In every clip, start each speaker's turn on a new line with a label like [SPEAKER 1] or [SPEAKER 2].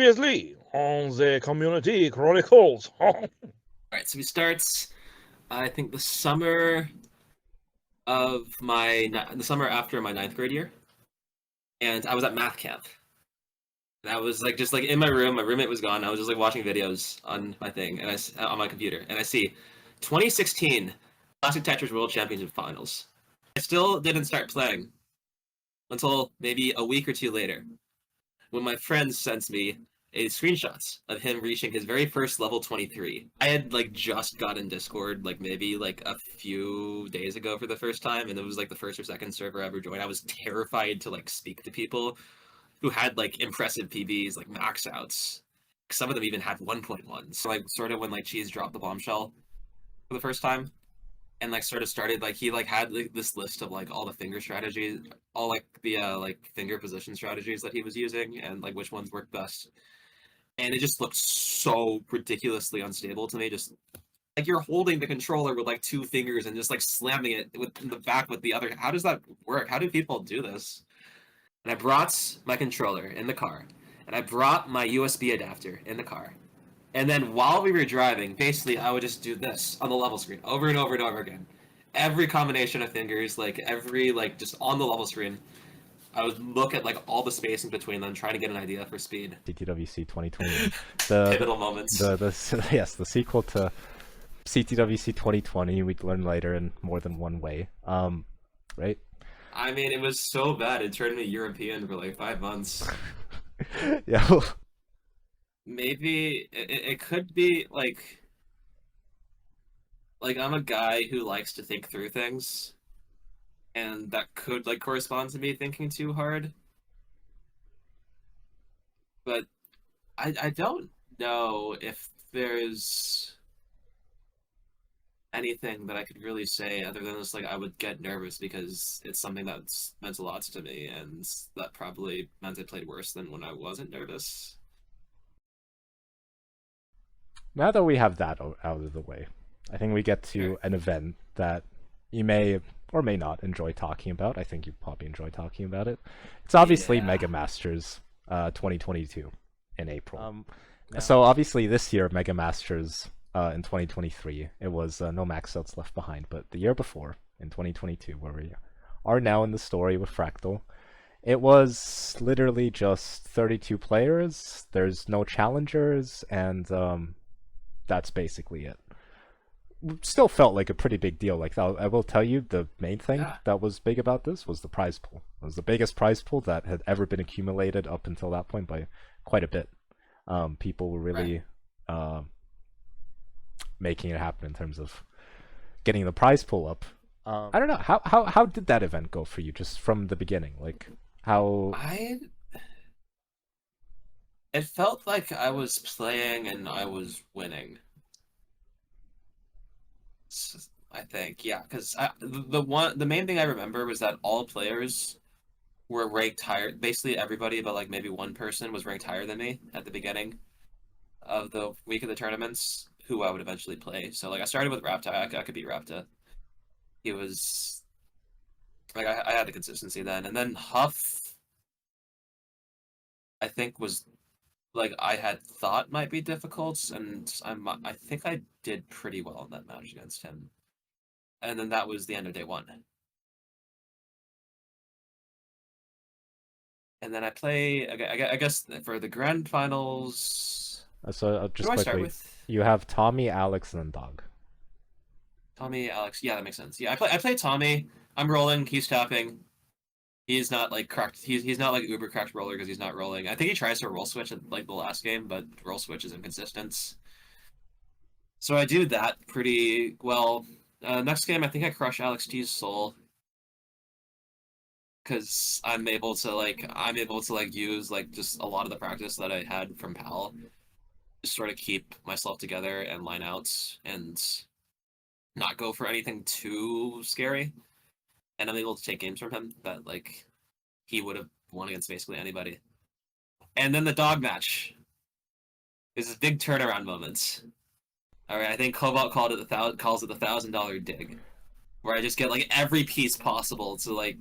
[SPEAKER 1] Previously on the Community Chronicles.
[SPEAKER 2] Alright, so we start, I think, the summer after my 9th grade year, and I was at math camp. And I was just in my room. My roommate was gone. I was just like watching videos on my thing, and on my computer, and I see 2016 Classic Tetris World Championship Finals. I still didn't start playing until maybe a week or two later, when my friend sent me screenshots of him reaching his very first level 23. I had just gotten Discord maybe a few days ago for the first time, and it was the first or second server I ever joined. I was terrified to speak to people who had impressive PBs, max outs. Some of them even had 1.1. So sort of when Cheese dropped the bombshell for the first time, and sort of started he had this list of all the finger strategies, all the finger position strategies that he was using, and which ones worked best. And it just looked so ridiculously unstable to me. Just you're holding the controller with two fingers and just slamming it in the back with the other. How does that work? How do people do this? And I brought my controller in the car, and I brought my USB adapter in the car. And then while we were driving, basically I would just do this on the level screen over and over and over again. Every combination of fingers, every just on the level screen. I would look at all the spacing between them, trying to get an idea for speed.
[SPEAKER 3] CTWC 2020.
[SPEAKER 2] Pivotal moments.
[SPEAKER 3] Yes, the sequel to CTWC 2020. We'd learn later in more than one way. Right?
[SPEAKER 2] I mean, it was so bad. It turned me European for 5 months.
[SPEAKER 3] Yeah. Well,
[SPEAKER 2] maybe it could be I'm a guy who likes to think through things, and that could correspond to me thinking too hard. But I don't know if there's anything that I could really say other than just I would get nervous because it's something that's meant a lot to me, and that probably meant I played worse than when I wasn't nervous.
[SPEAKER 3] now that we have that out of the way, I think we get to an event that you may or may not enjoy talking about. I think you probably enjoy talking about it. It's obviously Megamasters 2022 in April. So obviously this year, Megamasters in 2023, it was no max outs left behind. But the year before, in 2022, where we are now in the story with Fractal, it was literally just 32 players. There's no challengers, and that's basically it. Still felt like a pretty big deal. I will tell you, the main thing that was big about this was the prize pool. It was the biggest prize pool that had ever been accumulated up until that point by quite a bit. People were really making it happen in terms of getting the prize pool up. I don't know, how did that event go for you, just from the beginning?
[SPEAKER 2] It felt like I was playing and I was winning. I think, yeah, because the main thing I remember was that all players were ranked higher. Basically, everybody but maybe one person was ranked higher than me at the beginning of the week of the tournaments, who I would eventually play. So I started with Rapta. I could beat Rapta. He was I had the consistency then, and then Huff, I think, was I had thought might be difficult, and I think I did pretty well in that match against him. And then that was the end of day one. And then I play, I guess, for the grand finals.
[SPEAKER 3] So just quickly, you have Tommy, Alex, and then Dog.
[SPEAKER 2] Tommy, Alex, yeah, that makes sense. Yeah, I play Tommy. I'm rolling. He's tapping. He's not cracked. He's not uber cracked roller because he's not rolling. I think he tries to roll switch at the last game, but roll switch is inconsistent. So I do that pretty well. Next game, I think I crush Alex T's soul, because I'm able to use just a lot of the practice that I had from PAL, just sort of keep myself together and line out and not go for anything too scary. And I'm able to take games from him that he would have won against basically anybody. And then the dog match is this big turnaround moment. All right, I think Cobalt calls it the $1,000 dig, where I just get every piece possible to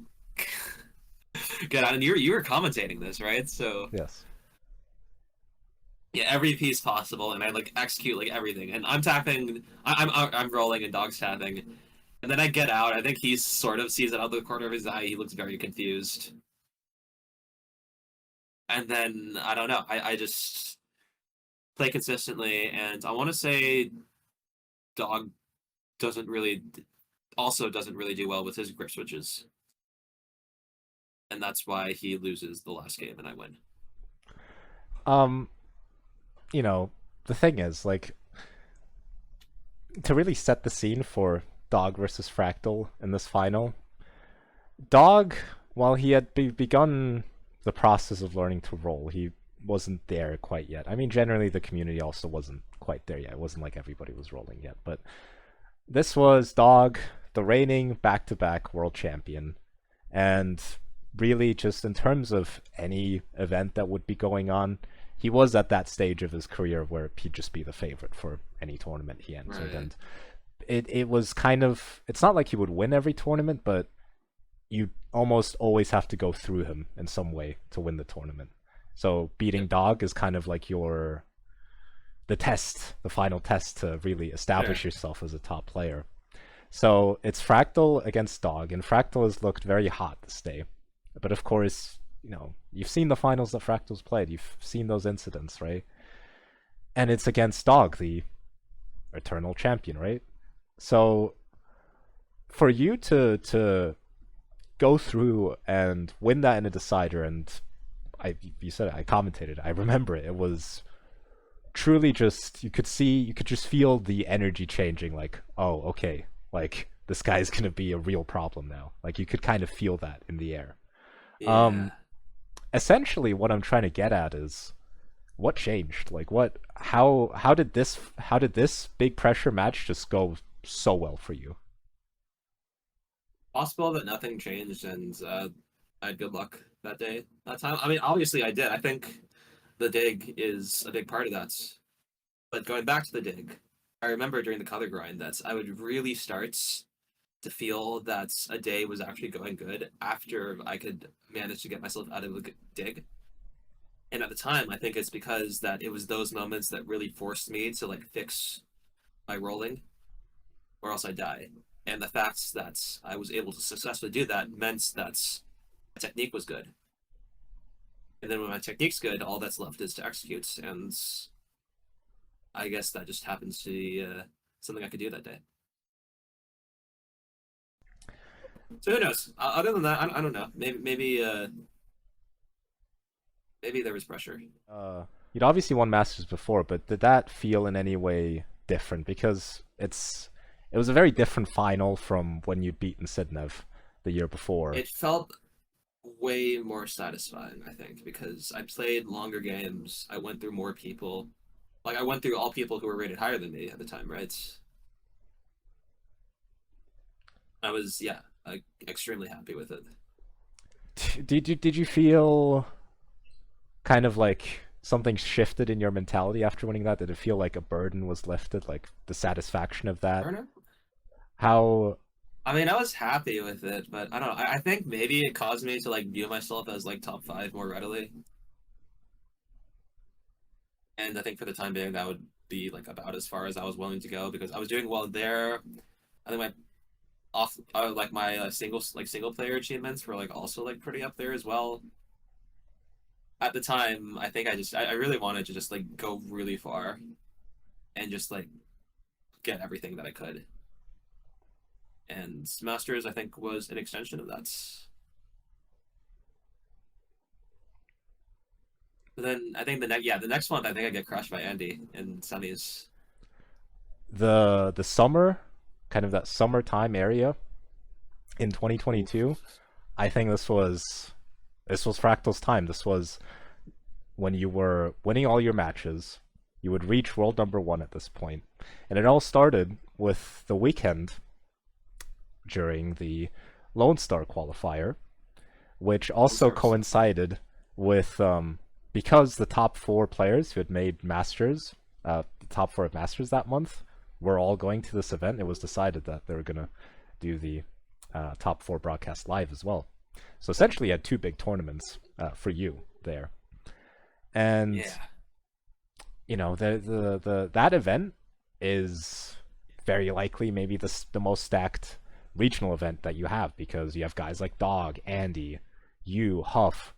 [SPEAKER 2] get out. And you were commentating this, right? So
[SPEAKER 3] yes.
[SPEAKER 2] Yeah, every piece possible, and I like execute like everything. And I'm tapping, I'm rolling, and Dog's tapping, and then I get out. I think he sort of sees it out of the corner of his eye. He looks very confused, and then I don't know. I just play consistently, and I want to say Dog doesn't really doesn't really do well with his grip switches, and that's why he loses the last game and I win.
[SPEAKER 3] You know, the thing is, like, to really set the scene for Dog versus Fractal in this final, Dog, while he had begun the process of learning to roll, he wasn't there quite yet. I mean, generally the community also wasn't quite there yet. It wasn't like everybody was rolling yet, but this was Dog, the reigning back-to-back world champion, and really just in terms of any event that would be going on, he was at that stage of his career where he'd just be the favorite for any tournament he entered.
[SPEAKER 2] Right.
[SPEAKER 3] And it was kind of, it's not like he would win every tournament, but you almost always have to go through him in some way to win the tournament. So beating Dog is kind of like the final test to really establish yourself as a top player. So it's Fractal against Dog, and Fractal has looked very hot this day. But of course, you know, you've seen the finals that Fractal's played. You've seen those incidents, right? And it's against Dog, the eternal champion, right? So for you to go through and win that in a decider, and you said it, I commentated, I remember it. It was truly just, you could just feel the energy changing, like, oh, okay, like, this guy's gonna be a real problem now. Like, you could kind of feel that in the air.
[SPEAKER 2] Yeah.
[SPEAKER 3] Essentially what I'm trying to get at is what changed? Like, how did this big pressure match just go so well for you?
[SPEAKER 2] Possible that nothing changed, and I had good luck that day, that time. I mean, obviously I did. I think the dig is a big part of that. But going back to the dig, I remember during the color grind that I would really start to feel that a day was actually going good after I could manage to get myself out of the dig. And at the time, I think it's because that it was those moments that really forced me to like fix my rolling, or else I die. And the fact that I was able to successfully do that meant that my technique was good. And then when my technique's good, all that's left is to execute. And I guess that just happens to be something I could do that day. So who knows? Other than that, I don't know. Maybe there was pressure.
[SPEAKER 3] You'd obviously won Masters before, but did that feel in any way different? Because it was a very different final from when you'd beaten Sidnev the year before.
[SPEAKER 2] It felt way more satisfying, I think, because I played longer games. I went through more people. Like, I went through all people who were rated higher than me at the time, right? I was, like, extremely happy with it.
[SPEAKER 3] Did you feel kind of like something shifted in your mentality after winning that? Did it feel like a burden was lifted, like the satisfaction of that?
[SPEAKER 2] Burner?
[SPEAKER 3] How?
[SPEAKER 2] I mean, I was happy with it, but I don't know. I think maybe it caused me to like view myself as like top 5 more readily. And I think for the time being, that would be like about as far as I was willing to go, because I was doing well there. I think my single player achievements were like also like pretty up there as well. At the time, I think I really wanted to just like go really far and just like get everything that I could. And Masters, I think, was an extension of that. But then I think the next one, I think I get crushed by Andy in semis.
[SPEAKER 3] The summer, kind of that summertime area in 2022, I think this was Fractal's time. This was when you were winning all your matches. You would reach world number 1 at this point. And it all started with the weekend during the Lone Star qualifier, which also coincided with because the top 4 players who had made Masters, the top 4 of Masters that month, were all going to this event. It was decided that they were going to do the top 4 broadcast live as well. So essentially, you had 2 big tournaments for you there. And you know, that event is very likely maybe the most stacked regional event that you have, because you have guys like Dog, Andy, you, Huff.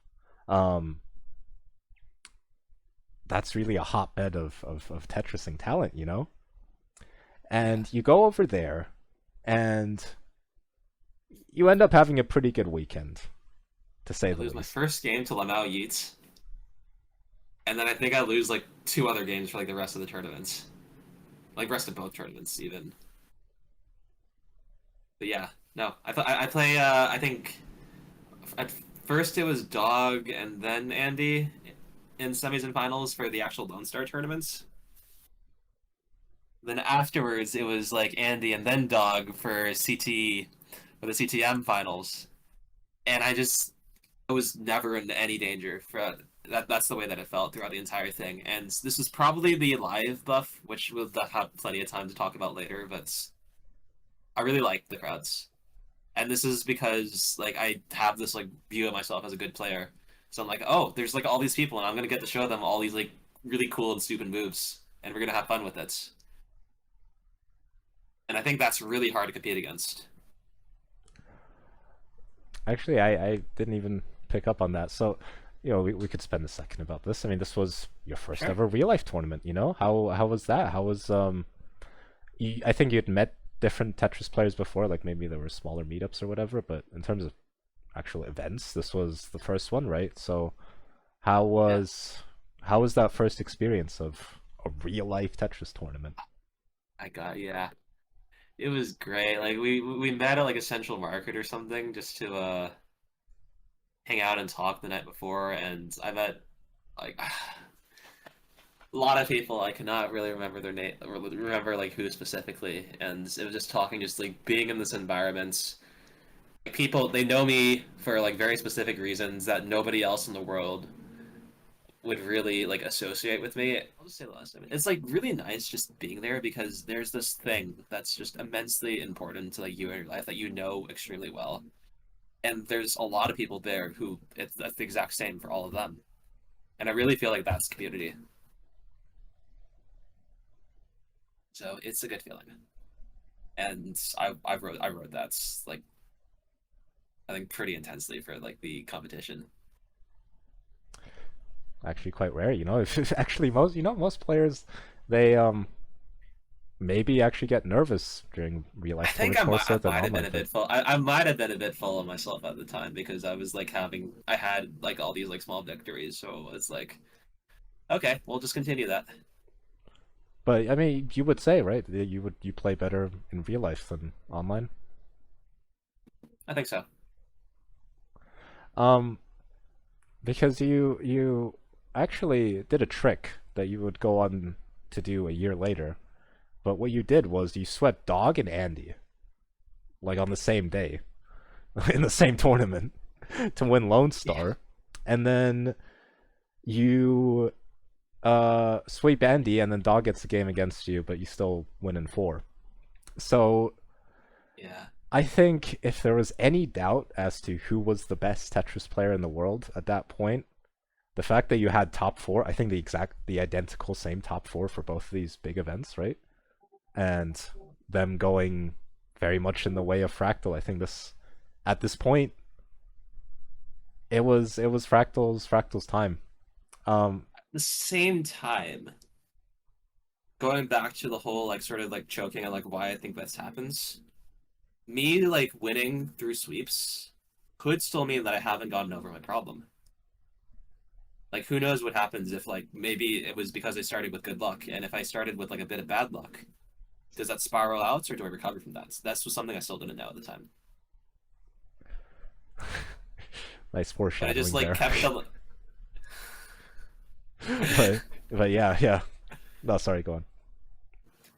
[SPEAKER 3] That's really a hotbed of Tetrising talent, you know? And you go over there, and you end up having a pretty good weekend, to say
[SPEAKER 2] I
[SPEAKER 3] the
[SPEAKER 2] lose my
[SPEAKER 3] least.
[SPEAKER 2] first game to Lamau Yeats, and then I think I lose like 2 other games for like the rest of the tournaments, like rest of both tournaments even. But yeah, no, I play. I think at first it was Dog and then Andy in semis and finals for the actual Lone Star tournaments. Then afterwards it was like Andy and then Dog for the CTM finals, and I was never in any danger for that. That's the way that it felt throughout the entire thing. And this is probably the live buff, which we'll have plenty of time to talk about later. But I really like the crowds, and this is because like I have this like view of myself as a good player. So I'm like, oh, there's like all these people, and I'm gonna get to show them all these like really cool and stupid moves, and we're gonna have fun with it. And I think that's really hard to compete against.
[SPEAKER 3] Actually, I didn't even pick up on that. So, you know, we could spend a second about this. I mean, this was your first
[SPEAKER 2] Sure.
[SPEAKER 3] ever real life tournament, you know? How was that? How was I think you'd met different Tetris players before, like maybe there were smaller meetups or whatever, but in terms of actual events, this was the first one, right? So, how
[SPEAKER 2] Yeah.
[SPEAKER 3] was how was that first experience of a real life Tetris tournament?
[SPEAKER 2] Yeah. It was great. Like we met at like a central market or something just to hang out and talk the night before, and I met like a lot of people. I cannot really remember their name or remember like who specifically, and it was just talking, just like being in this environment. People they know me for like very specific reasons that nobody else in the world would really like associate with me. I'll just say the last time. It's like really nice just being there because there's this thing that's just immensely important to like you in your life that you know extremely well. And there's a lot of people there who that's the exact same for all of them. And I really feel like that's community. So it's a good feeling. And I wrote that like I think pretty intensely for like the competition.
[SPEAKER 3] Actually, quite rare, you know. Actually, most players, they maybe actually get nervous during real
[SPEAKER 2] I
[SPEAKER 3] life
[SPEAKER 2] think
[SPEAKER 3] tournaments more
[SPEAKER 2] I
[SPEAKER 3] so than
[SPEAKER 2] might have been
[SPEAKER 3] online,
[SPEAKER 2] a
[SPEAKER 3] but
[SPEAKER 2] bit full. I might have been a bit full of myself at the time because I had like all these like small victories, so it's like okay, we'll just continue that.
[SPEAKER 3] but I mean, you would say, right? That you play better in real life than online.
[SPEAKER 2] I think so.
[SPEAKER 3] Um, because you actually did a trick that you would go on to do a year later. But what you did was you swept Dog and Andy like on the same day in the same tournament to win Lone
[SPEAKER 2] Yeah.
[SPEAKER 3] Star, and then you sweep Andy, and then Dog gets a game against you, but you still win in four. So
[SPEAKER 2] Yeah.
[SPEAKER 3] I think if there was any doubt as to who was the best Tetris player in the world at that point, the fact that you had top four, I think the identical same top four for both of these big events, right? And them going very much in the way of Fractal. I think this at this point it was Fractal's time. Um,
[SPEAKER 2] The same time, going back to the whole like sort of like choking on like why I think this happens. Me like winning through sweeps could still mean that I haven't gotten over my problem. Like who knows what happens if like maybe it was because I started with good luck, and if I started with like a bit of bad luck, does that spiral out or do I recover from that? So that's was something I still didn't know at the time.
[SPEAKER 3] nice
[SPEAKER 2] But I just
[SPEAKER 3] foreshadowing
[SPEAKER 2] like
[SPEAKER 3] there.
[SPEAKER 2] kept on.
[SPEAKER 3] but yeah. No, sorry, go on.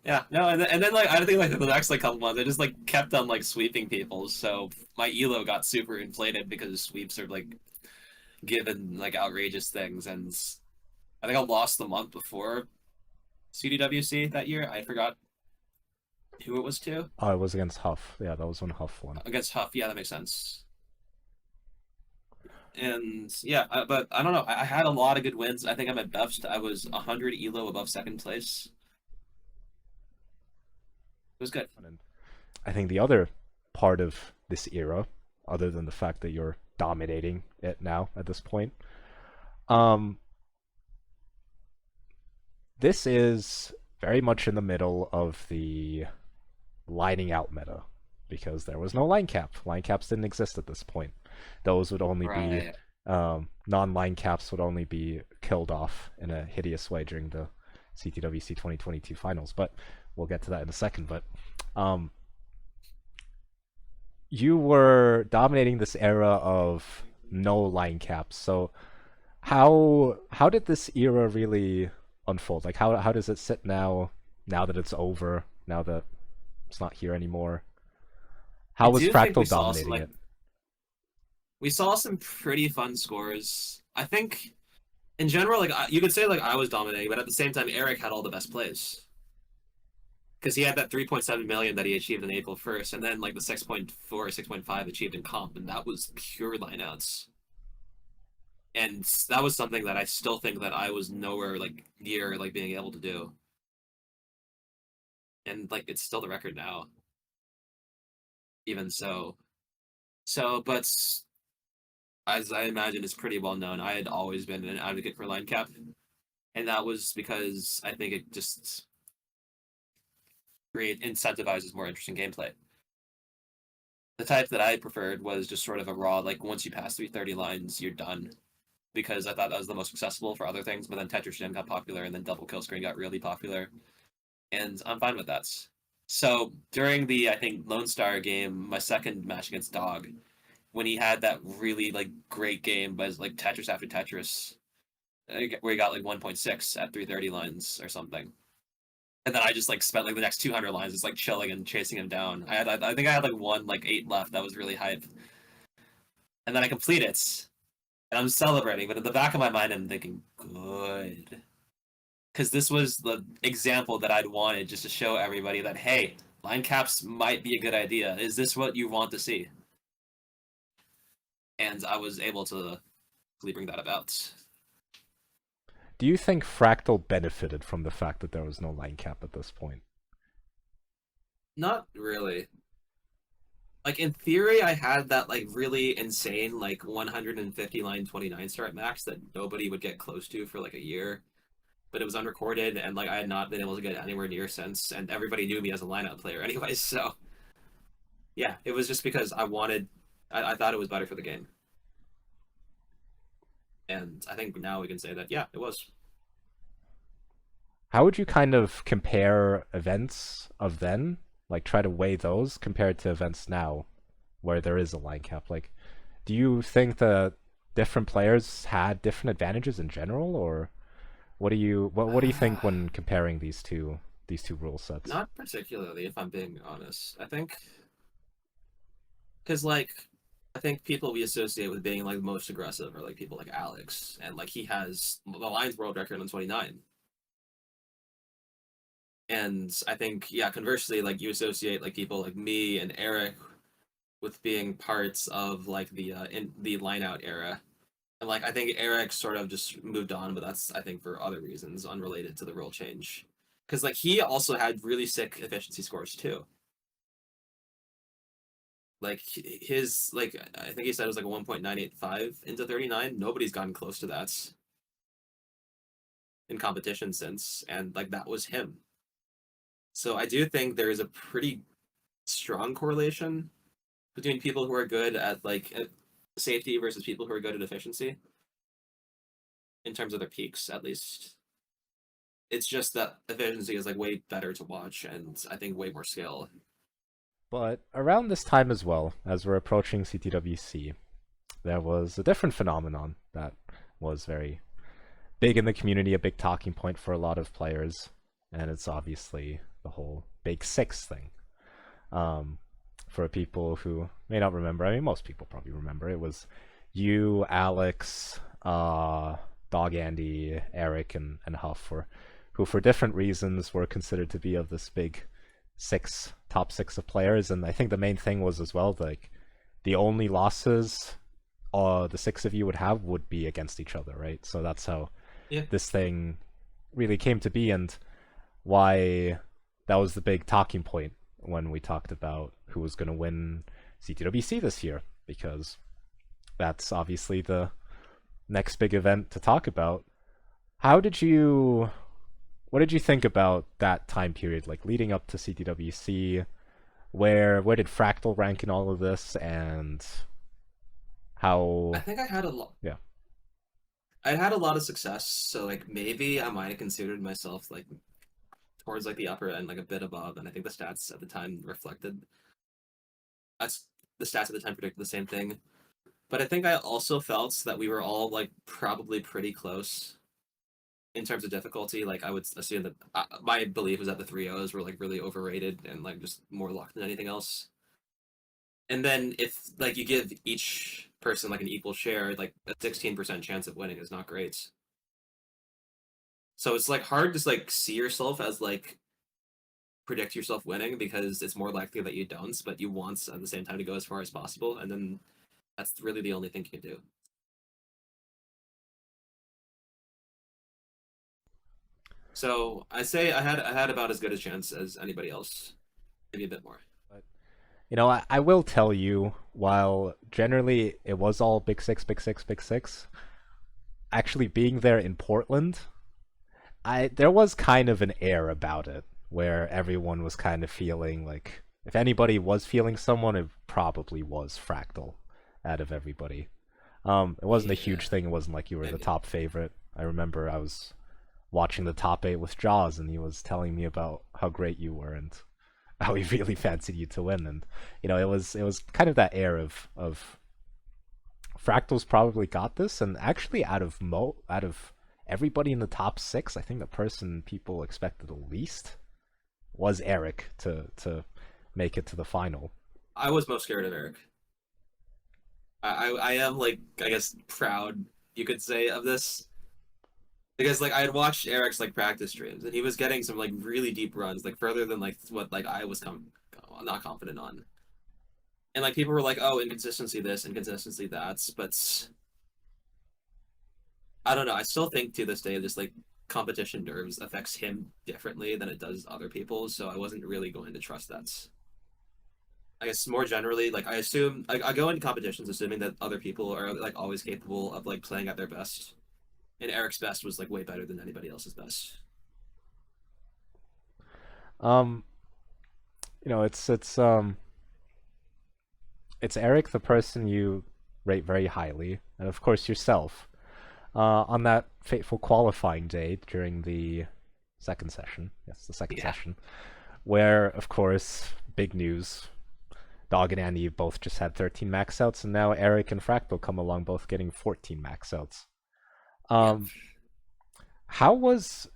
[SPEAKER 2] Yeah, no, and then like I think like the next like couple months I just like kept on like sweeping people, so my elo got super inflated because sweeps are like given like outrageous things, and I think I lost the month before CTWC that year. I forgot who it was to
[SPEAKER 3] Oh, it was against Huff. Yeah, that was when Huff won.
[SPEAKER 2] against Huff. Yeah, that makes sense. And yeah, but I don't know. I had a lot of good wins. I think I'm at best. I was 100 elo above second place. It was good.
[SPEAKER 3] And I think the other part of this era, other than the fact that you're dominating it now at this point, this is very much in the middle of the lining out meta, because there was no line cap. Line caps didn't exist at this point. Those would only be non-line caps would only be killed off in a hideous way during the CTWC 2022 finals, but we'll get to that in a second. But you were dominating this era of no line caps. So how did this era really unfold? Like how does it sit now that it's over, now that it's not here anymore? How was Fractal dominating it?
[SPEAKER 2] We saw some pretty fun scores. I think, in general, like you could say like I was dominating, but at the same time, Eric had all the best plays. Because he had that 3.7 million that he achieved in April 1st, and then like the 6.4 or 6.5 achieved in comp, and that was pure lineouts. And that was something that I still think that I was nowhere like near like being able to do. And like it's still the record now. Even so. But as I imagine is pretty well known, I had always been an advocate for line cap. And that was because I think it just incentivizes more interesting gameplay. The type that I preferred was just sort of a raw, like once you pass 330 lines, you're done. Because I thought that was the most accessible for other things, but then Tetris Gen got popular, and then double kill screen got really popular. And I'm fine with that. So during the, I think, Lone Star game, my second match against Dog, when he had that really like great game, but like Tetris after Tetris, where he got like 1.6 at 330 lines or something. And then I just like spent like the next 200 lines just like chilling and chasing him down. I think I had like 8 left. That was really hype. And then I complete it. And I'm celebrating, but in the back of my mind I'm thinking, good. Because this was the example that I'd wanted, just to show everybody that, hey, line caps might be a good idea. Is this what you want to see? And I was able to really bring that about.
[SPEAKER 3] Do you think Fractal benefited from the fact that there was no line cap at this point?
[SPEAKER 2] Not really. Like, in theory, I had that, like, really insane, like, 150 line 29 start max that nobody would get close to for, like, a year. But it was unrecorded, and, like, I had not been able to get anywhere near since, and everybody knew me as a lineout player anyway, so... Yeah, it was just because I thought it was better for the game. And I think now we can say that, yeah, it was.
[SPEAKER 3] How would you kind of compare events of then? Like, try to weigh those compared to events now, where there is a line cap. Like, do you think that different players had different advantages in general, or what do you think when comparing these two rule sets?
[SPEAKER 2] Not particularly, if I'm being honest. I think because like I think people we associate with being like most aggressive are like people like Alex, and like he has the lines world record on 29. And I think, yeah, conversely, like you associate like people like me and Eric with being parts of like the in the line out era. And like I think Eric sort of just moved on, but that's I think for other reasons unrelated to the rule change. Because like he also had really sick efficiency scores too. Like his like I think he said it was like a 1.985 into 39. Nobody's gotten close to that in competition since, and like that was him. So I do think there is a pretty strong correlation between people who are good at like safety versus people who are good at efficiency. In terms of their peaks, at least. It's just that efficiency is like way better to watch, and I think way more skill.
[SPEAKER 3] But around this time as well, as we're approaching CTWC, there was a different phenomenon that was very big in the community, a big talking point for a lot of players, and it's obviously the whole Big Six thing. For people who may not remember, I mean, most people probably remember, it was you, Alex, Dog Andy, Eric, and Huff, who for different reasons were considered to be of this big top six of players. And I think the main thing was as well, like, the only losses the six of you would have would be against each other, right? So that's how
[SPEAKER 2] Yeah.
[SPEAKER 3] this thing really came to be, and why that was the big talking point when we talked about who was going to win CTWC this year, because that's obviously the next big event to talk about. What did you think about that time period, like leading up to CTWC? Where did Fractal rank in all of this, and how?
[SPEAKER 2] I think I had a lot.
[SPEAKER 3] Yeah.
[SPEAKER 2] I had a lot of success, so like maybe I might have considered myself like towards like the upper end, like a bit above, and I think the stats at the time reflected. That's the stats at the time predicted the same thing. But I think I also felt that we were all like probably pretty close in terms of difficulty. Like I would assume that my belief was that the 3-0s were like really overrated and like just more luck than anything else. And then if like you give each person like an equal share, like a 16% chance of winning is not great. So it's like hard to like see yourself as like predict yourself winning, because it's more likely that you don't, but you want at the same time to go as far as possible, and then that's really the only thing you can do. So I say I had about as good a chance as anybody else, maybe a bit more.
[SPEAKER 3] You know, I will tell you, while generally it was all Big Six, Big Six, Big Six, actually being there in Portland, there was kind of an air about it, where everyone was kind of feeling like, if anybody was feeling someone, it probably was Fractal out of everybody. It wasn't a huge thing. It wasn't like you were the top favorite. I remember I was watching the top 8 with Jaws, and he was telling me about how great you were and how he really fancied you to win. And you know, it was kind of that air of Fractal's probably got this. And actually, out of everybody in the top 6, I think the person people expected the least was Eric to make it to the final.
[SPEAKER 2] I was most scared of Eric. I am like, I guess, proud, you could say, of this, because like I had watched Eric's like practice streams, and he was getting some like really deep runs, like further than like what like I was not confident on. And like people were like, oh, inconsistency this, inconsistency that, but I don't know. I still think to this day, just like competition nerves affects him differently than it does other people, so I wasn't really going to trust that. I guess more generally, like I assume I go into competitions assuming that other people are like always capable of like playing at their best, and Eric's best was like way better than anybody else's best.
[SPEAKER 3] You know, it's Eric, the person you rate very highly, and of course yourself. On that fateful qualifying day during the second session, yes, the second session, where of course, big news. Dog and Andy both just had 13 max outs, and now Eric and Fractal come along both getting 14 max outs. How was...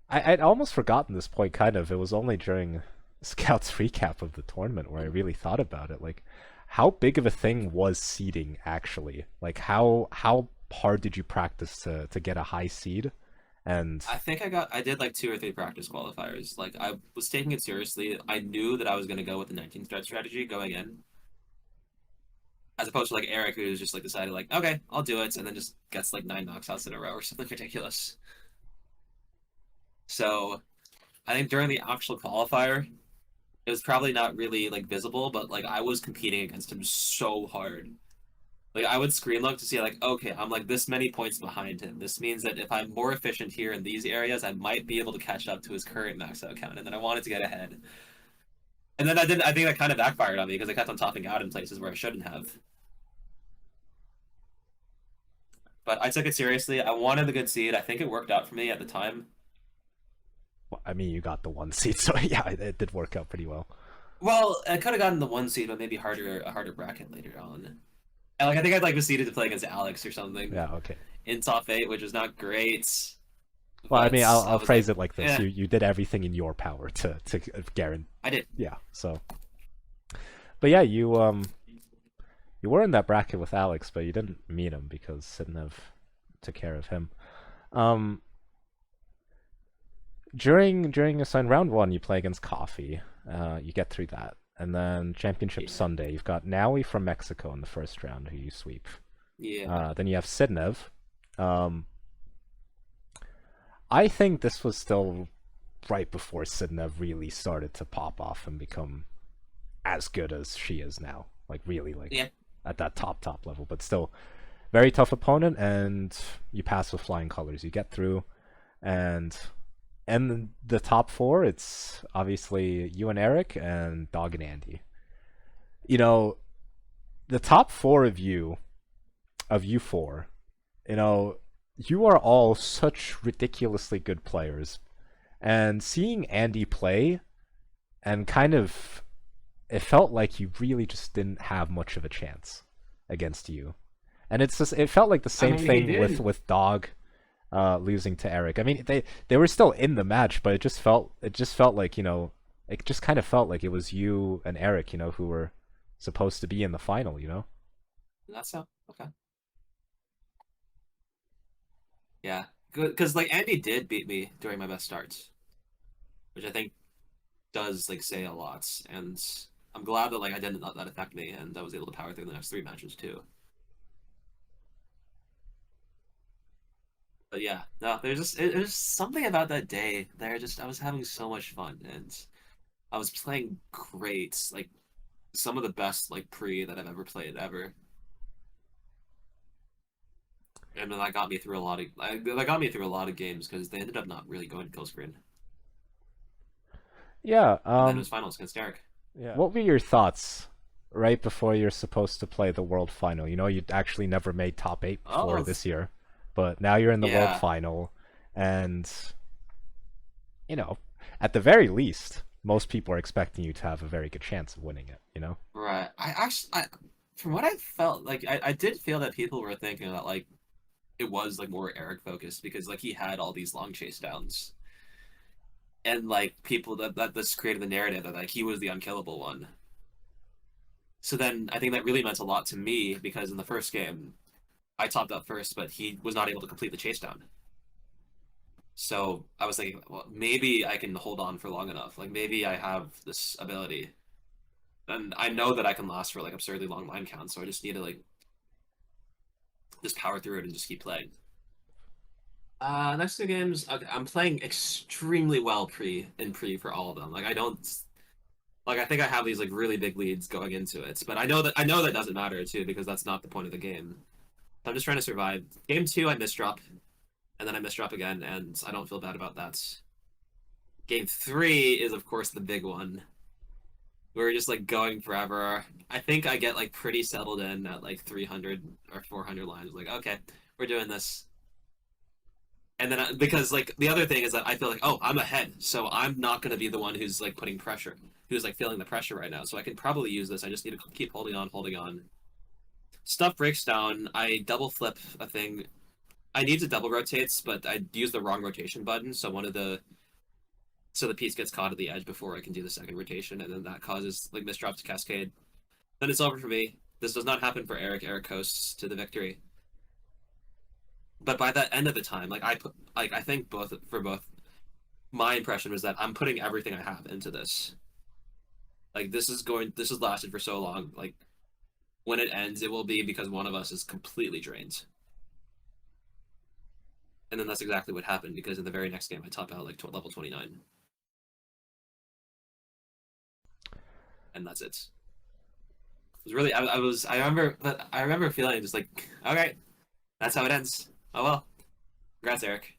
[SPEAKER 3] I'd almost forgotten this point, kind of. It was only during Scout's recap of the tournament where I really thought about it. Like, how big of a thing was seeding, actually? Like, how hard did you practice to get a high seed? And
[SPEAKER 2] I think I did like 2 or 3 practice qualifiers. Like I was taking it seriously. I knew that I was going to go with the 19 stretch strategy going in, as opposed to like Eric, who's just like decided like, okay, I'll do it, and then just gets like 9 knockouts in a row or something ridiculous. So I think during the actual qualifier, it was probably not really like visible, but like I was competing against him so hard. Like I would screen look to see like, okay, I'm like this many points behind him. This means that if I'm more efficient here in these areas, I might be able to catch up to his current max out count. And then I wanted to get ahead. And then I didn't. I think that kind of backfired on me because I kept on topping out in places where I shouldn't have. But I took it seriously. I wanted the good seed. I think it worked out for me at the time.
[SPEAKER 3] well, I mean, you got the 1 seed, so yeah, it did work out pretty well.
[SPEAKER 2] Well, I could have gotten the 1 seed, but maybe a harder bracket later on. And like I think I'd like proceeded to play against Alex or something.
[SPEAKER 3] Yeah, okay.
[SPEAKER 2] In top 8, which is not great.
[SPEAKER 3] Well, I mean, I'll phrase
[SPEAKER 2] like,
[SPEAKER 3] it like this: you did everything in your power to guarantee.
[SPEAKER 2] I did.
[SPEAKER 3] Yeah. So, but yeah, you were in that bracket with Alex, but you didn't meet him because Sidnev took care of him. During assigned round 1, you play against Coffee. You get through that. And then Championship Sunday, you've got Naui from Mexico in the first round, who you sweep.
[SPEAKER 2] Yeah.
[SPEAKER 3] Then you have Sidnev. I think this was still right before Sidnev really started to pop off and become as good as she is now. Like, really, like,
[SPEAKER 2] Yeah.
[SPEAKER 3] at that top level. But still, very tough opponent, and you pass with flying colors. You get through, and the top four, it's obviously you and Eric and Dog and Andy. You know, the top four of you four, you know, you are all such ridiculously good players. And seeing Andy play, and kind of, it felt like he really just didn't have much of a chance against you. And it's just, it felt like the same thing with Dog losing to Eric. I mean, they were still in the match, but it just felt like, you know, it just kind of felt like it was you and Eric, you know, who were supposed to be in the final, you know?
[SPEAKER 2] That's so okay. Yeah, good, because like Andy did beat me during my best starts, which I think does like say a lot, and I'm glad that like I didn't let that affect me, and I was able to power through the next 3 matches too. But yeah, no, there's something about that day there. Just I was having so much fun, and I was playing great, like some of the best like pre that I've ever played ever. And then that got me through a lot of games because they ended up not really going to kill screen.
[SPEAKER 3] Yeah.
[SPEAKER 2] And then it was finals against Derek.
[SPEAKER 3] Yeah. What were your thoughts right before you're supposed to play the world final? You know, you actually never made top 8 before this year, but now you're in the world final, and you know, at the very least, most people are expecting you to have a very good chance of winning it. You know?
[SPEAKER 2] Right. From what I felt, like I did feel that people were thinking that like it was like more Eric focused because like he had all these long chase downs. And like people that this created the narrative that like he was the unkillable one. So then I think that really meant a lot to me because in the first game, I topped up first, but he was not able to complete the chase down. So I was thinking, well, maybe I can hold on for long enough. Like maybe I have this ability, and I know that I can last for like absurdly long line counts. So I just need to like just power through it and just keep playing. Next 2 games, okay, I'm playing extremely well pre for all of them. Like I don't, like I think I have these like really big leads going into it, but I know that doesn't matter too because that's not the point of the game. So I'm just trying to survive. Game 2, I misdrop, and then I misdrop again, and I don't feel bad about that. Game 3 is of course the big one. We're just like going forever. I think I get like pretty settled in at like 300 or 400 lines. Like okay, we're doing this. And then because like the other thing is that I feel like, oh, I'm ahead, so I'm not going to be the one who's like putting pressure, who's like feeling the pressure right now. So I can probably use this. I just need to keep holding on, holding on. Stuff breaks down. I double flip a thing. I need to double rotates, but I use the wrong rotation button. So the piece gets caught at the edge before I can do the second rotation, and then that causes like misdrops to cascade. Then it's over for me. This does not happen for Eric. Eric coasts to the victory. But by that end of the time, like I think both my impression was that I'm putting everything I have into this. Like this has lasted for so long. Like when it ends, it will be because one of us is completely drained. And then that's exactly what happened because in the very next game I top out like level 29. And that's it. It was really I remember feeling just like, okay, that's how it ends. Oh well. Congrats, Eric.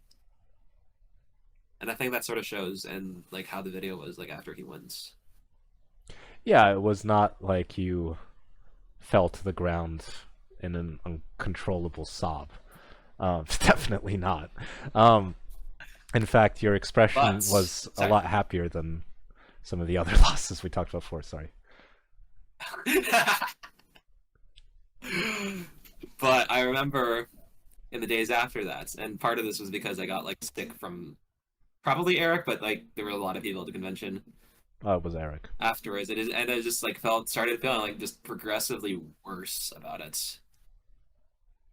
[SPEAKER 2] And I think that sort of shows in like how the video was like after he wins.
[SPEAKER 3] Yeah, it was not like you fell to the ground in an uncontrollable sob. Definitely not. In fact, your expression was a lot happier than some of the other losses we talked about before. Sorry.
[SPEAKER 2] But I remember in the days after that, and part of this was because I got like sick from probably Eric, but like there were a lot of people at the convention.
[SPEAKER 3] It was Eric.
[SPEAKER 2] Afterwards, and I just like started feeling like just progressively worse about it.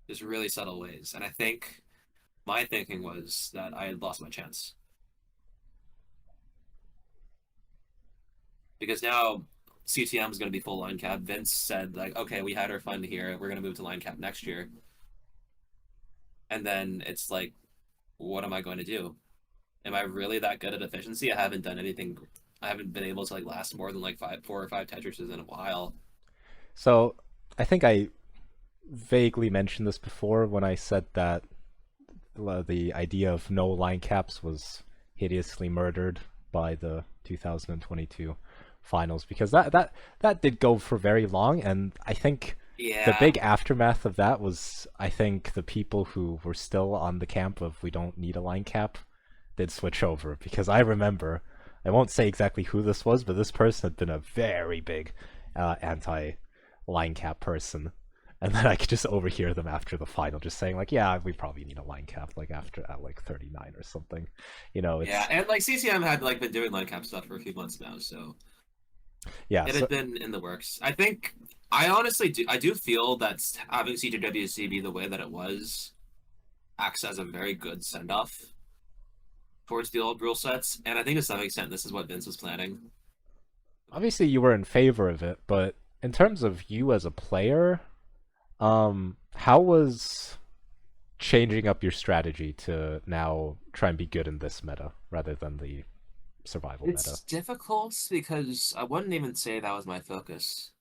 [SPEAKER 2] Just really subtle ways, and I think my thinking was that I had lost my chance because now CTM was going to be full line cap. Vince said like, okay, we had our fun here. We're going to move to line cap next year. And then it's like, what am I going to do? Am I really that good at efficiency? I haven't done anything. I haven't been able to like last more than like 4 or 5 Tetrises in a while.
[SPEAKER 3] So I think I vaguely mentioned this before when I said that the idea of no line caps was hideously murdered by the 2022 finals, because that did go for very long, and I think the big aftermath of that was, I think the people who were still on the camp of we don't need a line cap did switch over, because I remember, I won't say exactly who this was, but this person had been a very big anti-line cap person. And then I could just overhear them after the final just saying like, yeah, we probably need a line cap like after at like 39 or something. You know, it's...
[SPEAKER 2] Yeah, and like CTM had like been doing line cap stuff for a few months now, so
[SPEAKER 3] yeah,
[SPEAKER 2] it had been in the works. I think I honestly do feel that having CTWC be the way that it was acts as a very good send off towards the old rule sets, and I think to some extent this is what Vince was planning.
[SPEAKER 3] Obviously you were in favor of it, but in terms of you as a player, how was changing up your strategy to now try and be good in this meta rather than the survival meta?
[SPEAKER 2] It's difficult because I wouldn't even say that was my focus.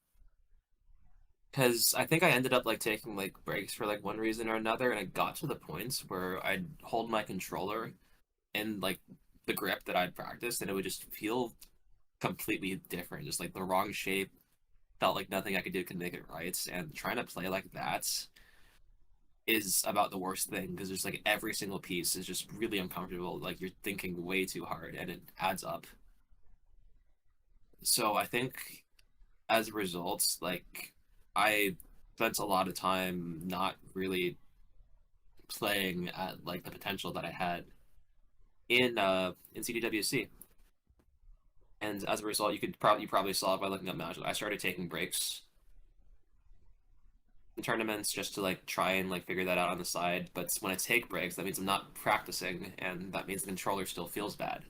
[SPEAKER 2] Because I think I ended up like taking like breaks for like one reason or another, and I got to the points where I'd hold my controller in like the grip that I'd practiced, and it would just feel completely different, just like the wrong shape. Felt like nothing I could do could make it right, and trying to play like that is about the worst thing, because there's like every single piece is just really uncomfortable, like you're thinking way too hard and it adds up. So I think as a result, like I spent a lot of time not really playing at like the potential that I had in CTWC. And as a result, you probably saw it by looking up matches. I started taking breaks in tournaments just to like try and like figure that out on the side. But when I take breaks, that means I'm not practicing, and that means the controller still feels bad.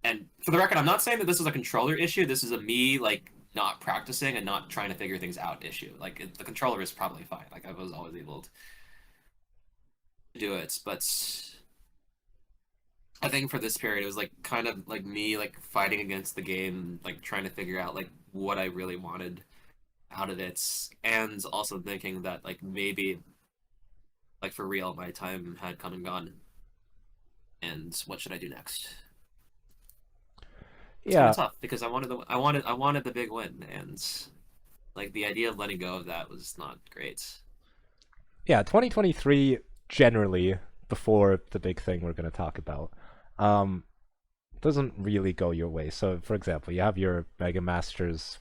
[SPEAKER 2] And for the record, I'm not saying that this is a controller issue. This is a me like not practicing and not trying to figure things out issue. Like the controller is probably fine. Like I was always able to do it, but I think for this period, it was like kind of like me like fighting against the game, like trying to figure out like what I really wanted out of it, and also thinking that like maybe like for real my time had come and gone, and what should I do next? It's kind of tough because I wanted the big win, and like the idea of letting go of that was not great.
[SPEAKER 3] Yeah, 2023 generally, before the big thing we're going to talk about, doesn't really go your way. So, for example, you have your Megamasters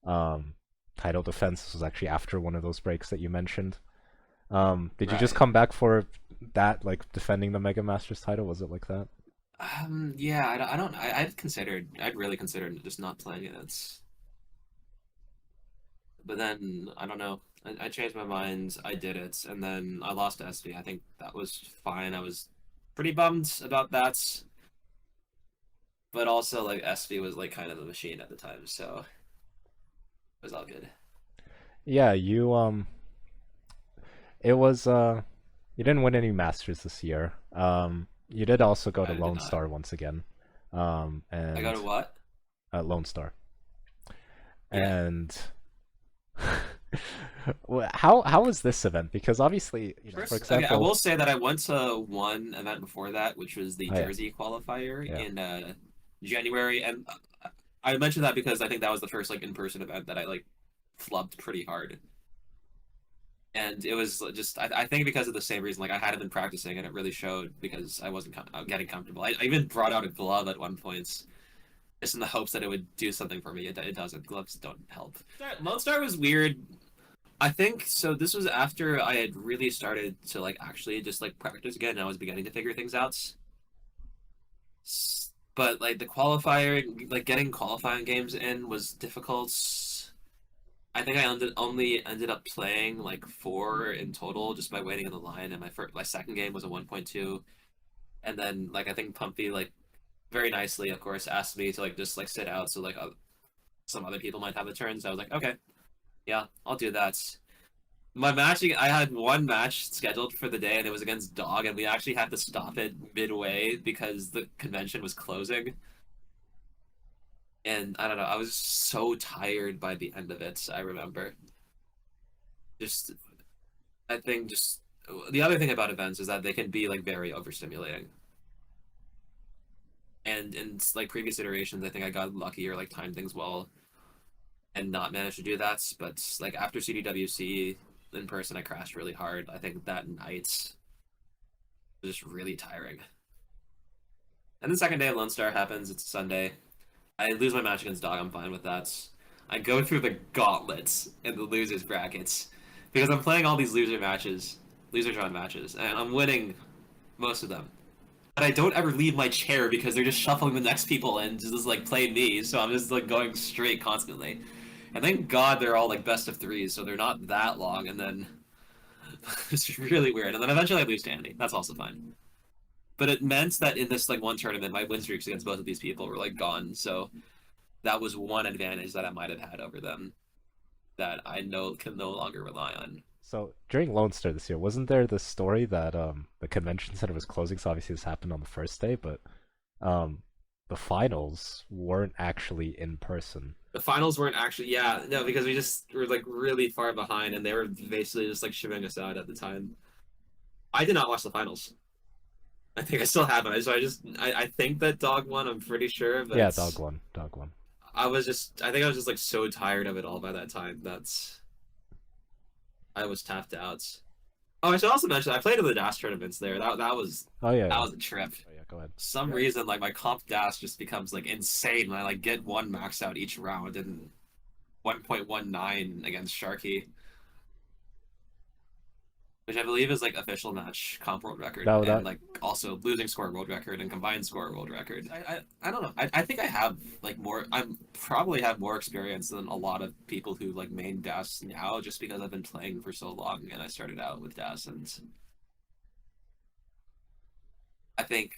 [SPEAKER 3] title defense. This was actually after one of those breaks that you mentioned. Did you just come back for that, like defending the Megamasters title? Was it like that?
[SPEAKER 2] Yeah, I'd really considered just not playing it. But then, I don't know, I changed my mind, I did it, and then I lost to SV. I think that was fine. I was pretty bummed about that. But also, like, SV was, like, kind of a machine at the time, so it was all good.
[SPEAKER 3] Yeah, you, it was, you didn't win any Masters this year. You did also go to Lone Star once again. And
[SPEAKER 2] I go to what?
[SPEAKER 3] Lone Star.
[SPEAKER 2] Yeah.
[SPEAKER 3] And how was this event? Because obviously, you know, for example,
[SPEAKER 2] okay, I will say that I went to one event before that, which was the Jersey qualifier in January, and I mentioned that because I think that was the first like in-person event that I like flubbed pretty hard. And it was just, I think because of the same reason, like I hadn't been practicing and it really showed because I wasn't getting comfortable. I even brought out a glove at one point just in the hopes that it would do something for me. It doesn't. Gloves don't help. Lone Star was weird. I think, so this was after I had really started to like actually just like practice again, and I was beginning to figure things out. But like the qualifier, like getting qualifying games in was difficult. I think I only ended up playing like 4 in total just by waiting in the line, and my second game was a 1.2, and then like I think Pumpy like very nicely, of course, asked me to like just like sit out so like some other people might have a turn. So I was like, okay, yeah, I'll do that. My matching, I had one match scheduled for the day, and it was against Dog, and we actually had to stop it midway because the convention was closing. And I don't know, I was so tired by the end of it. I remember. Just, I think, just the other thing about events is that they can be like very overstimulating. And in like previous iterations, I think I got lucky or like timed things well and not managed to do that. But like after CTWC in person, I crashed really hard. I think that night was just really tiring. And the second day of Lone Star happens. It's a Sunday. I lose my match against Dog. I'm fine with that. I go through the gauntlets in the losers brackets because I'm playing all these loser matches, loser drawn matches, and I'm winning most of them. But I don't ever leave my chair because they're just shuffling the next people and just like play me. So I'm just like going straight constantly. And thank God they're all like best of threes, so they're not that long. And then it's really weird. And then eventually I lose to Andy. That's also fine. But it meant that in this like one tournament, my win streaks against both of these people were like gone. So that was one advantage that I might have had over them that I can no longer rely on.
[SPEAKER 3] So during Lone Star this year, wasn't there the story that the convention center was closing? So obviously this happened on the first day, but the finals weren't actually in person.
[SPEAKER 2] The finals weren't actually, yeah, no, because we just were like really far behind, and they were basically just like shivving us out at the time. I did not watch the finals. I think I still haven't. So I think that Dog won. I'm pretty sure. But
[SPEAKER 3] Yeah, Dog won. Dog won.
[SPEAKER 2] I think I was just like so tired of it all by that time. I was tapped out. Oh, I should also mention I played in the DAS tournaments there. That was
[SPEAKER 3] Oh yeah.
[SPEAKER 2] that was a trip.
[SPEAKER 3] Oh, yeah, go ahead.
[SPEAKER 2] Some reason like my comp DAS just becomes like insane when I like get one max out each round and 1.19 against Sharky. Which I believe is like official match comp world record,
[SPEAKER 3] No,
[SPEAKER 2] and like also losing score world record and combined score world record. I don't know. I think I have like more. I'm probably have more experience than a lot of people who like main DAS now, just because I've been playing for so long and I started out with DAS, and I think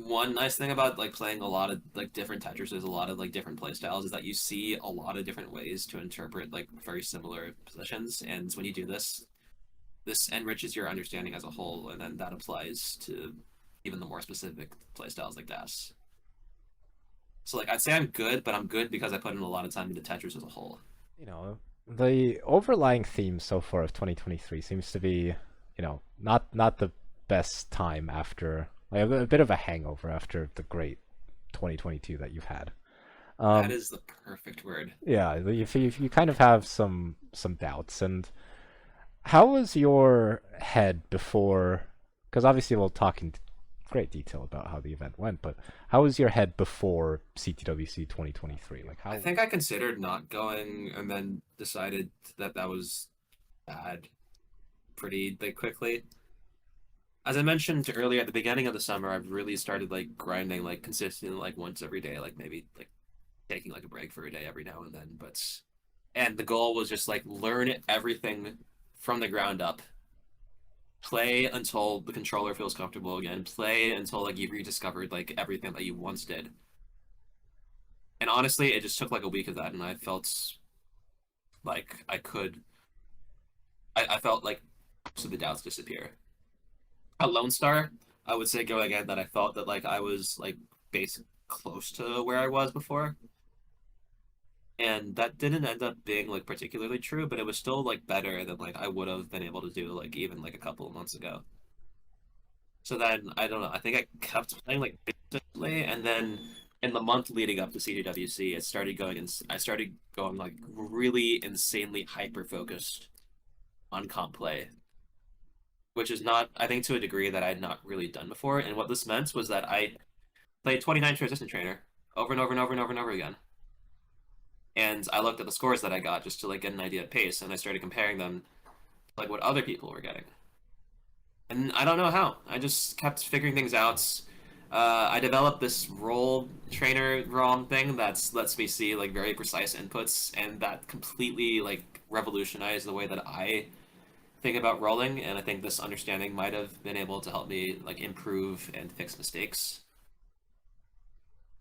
[SPEAKER 2] one nice thing about like playing a lot of like different Tetris, a lot of like different playstyles, is that you see a lot of different ways to interpret like very similar positions, and when you do this enriches your understanding as a whole, and then that applies to even the more specific playstyles like DAS. So like I'd say I'm good, but I'm good because I put in a lot of time into Tetris as a whole.
[SPEAKER 3] You know, the overlying theme so far of 2023 seems to be, not the best time after. Like a bit of a hangover after the great 2022 that you've had.
[SPEAKER 2] That is the perfect word.
[SPEAKER 3] Yeah, you kind of have some doubts. And how was your head before? Because obviously we'll talk in great detail about how the event went, but how was your head before CTWC 2023? Like how?
[SPEAKER 2] I think I considered not going, and then decided that was bad pretty quickly. As I mentioned earlier, at the beginning of the summer, I've really started like grinding like consistently, like once every day, like maybe like taking like a break for a day every now and then. And the goal was just like learn everything from the ground up. Play until the controller feels comfortable again. Play until like you've rediscovered like everything that you once did. And honestly, it just took like a week of that, and I felt like I felt like most of the doubts disappear. A Lone Star, I would say going in that I felt that like I was like basically close to where I was before. And that didn't end up being like particularly true, but it was still like better than like I would have been able to do like even like a couple of months ago. So then I don't know, I think I kept playing like basically, and then in the month leading up to CTWC, I started going like really insanely hyper focused on comp play, which is not, I think, to a degree that I had not really done before. And what this meant was that I played 29 Resistant Trainer over and over and over and over and over again. And I looked at the scores that I got just to like get an idea of pace, and I started comparing them to like what other people were getting. And I don't know how. I just kept figuring things out. I developed this role trainer ROM thing that lets me see like very precise inputs, and that completely like revolutionized the way that I think about rolling, and I think this understanding might have been able to help me like improve and fix mistakes.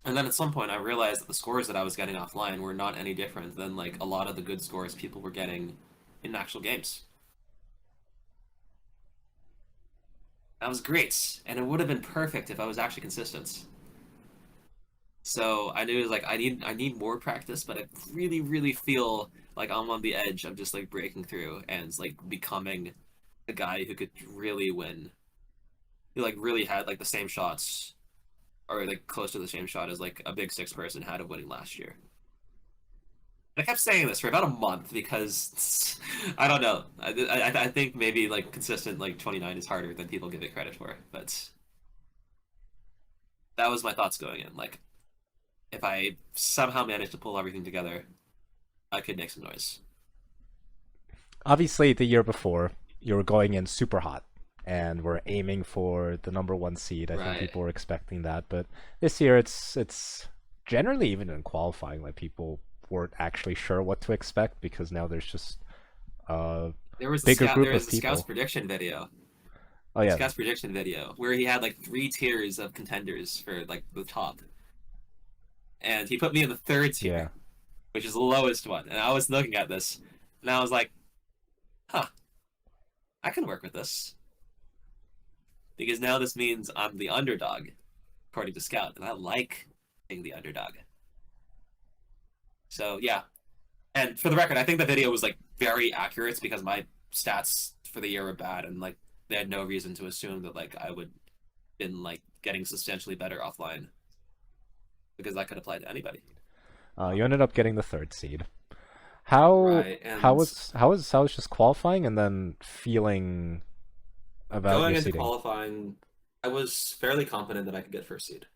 [SPEAKER 2] And then at some point, I realized that the scores that I was getting offline were not any different than like a lot of the good scores people were getting in actual games. That was great, and it would have been perfect if I was actually consistent. So I knew like I need more practice, but I really really feel like I'm on the edge of just like breaking through and like becoming a guy who could really win. Who like really had like the same shots or like close to the same shot as like a big six person had of winning last year. I kept saying this for about a month because I don't know. I think maybe like consistent like 29 is harder than people give it credit for, but that was my thoughts going in. Like if I somehow managed to pull everything together, I could make some noise.
[SPEAKER 3] Obviously, the year before, you were going in super hot, and we're aiming for the number one seed. I think
[SPEAKER 2] Right.
[SPEAKER 3] people were expecting that, but this year it's generally even in qualifying, like people weren't actually sure what to expect because now there's just a
[SPEAKER 2] There was
[SPEAKER 3] bigger group
[SPEAKER 2] there was
[SPEAKER 3] of
[SPEAKER 2] the Scouts
[SPEAKER 3] people.
[SPEAKER 2] prediction video.
[SPEAKER 3] Oh yeah,
[SPEAKER 2] Scouts prediction video where he had like three tiers of contenders for like the top, and he put me in the third
[SPEAKER 3] yeah.
[SPEAKER 2] tier, which is the lowest one. And I was looking at this, and I was like, "Huh, I can work with this because now this means I'm the underdog, according to Scout, and I like being the underdog." So yeah, and for the record, I think the video was like very accurate because my stats for the year were bad, and like they had no reason to assume that like I would been like getting substantially better offline because that could apply to anybody.
[SPEAKER 3] You ended up getting the third seed. How
[SPEAKER 2] Right,
[SPEAKER 3] how
[SPEAKER 2] and
[SPEAKER 3] was how was how was just qualifying and then feeling about
[SPEAKER 2] going
[SPEAKER 3] your
[SPEAKER 2] into
[SPEAKER 3] seeding?
[SPEAKER 2] qualifying, I was fairly confident that I could get first seed.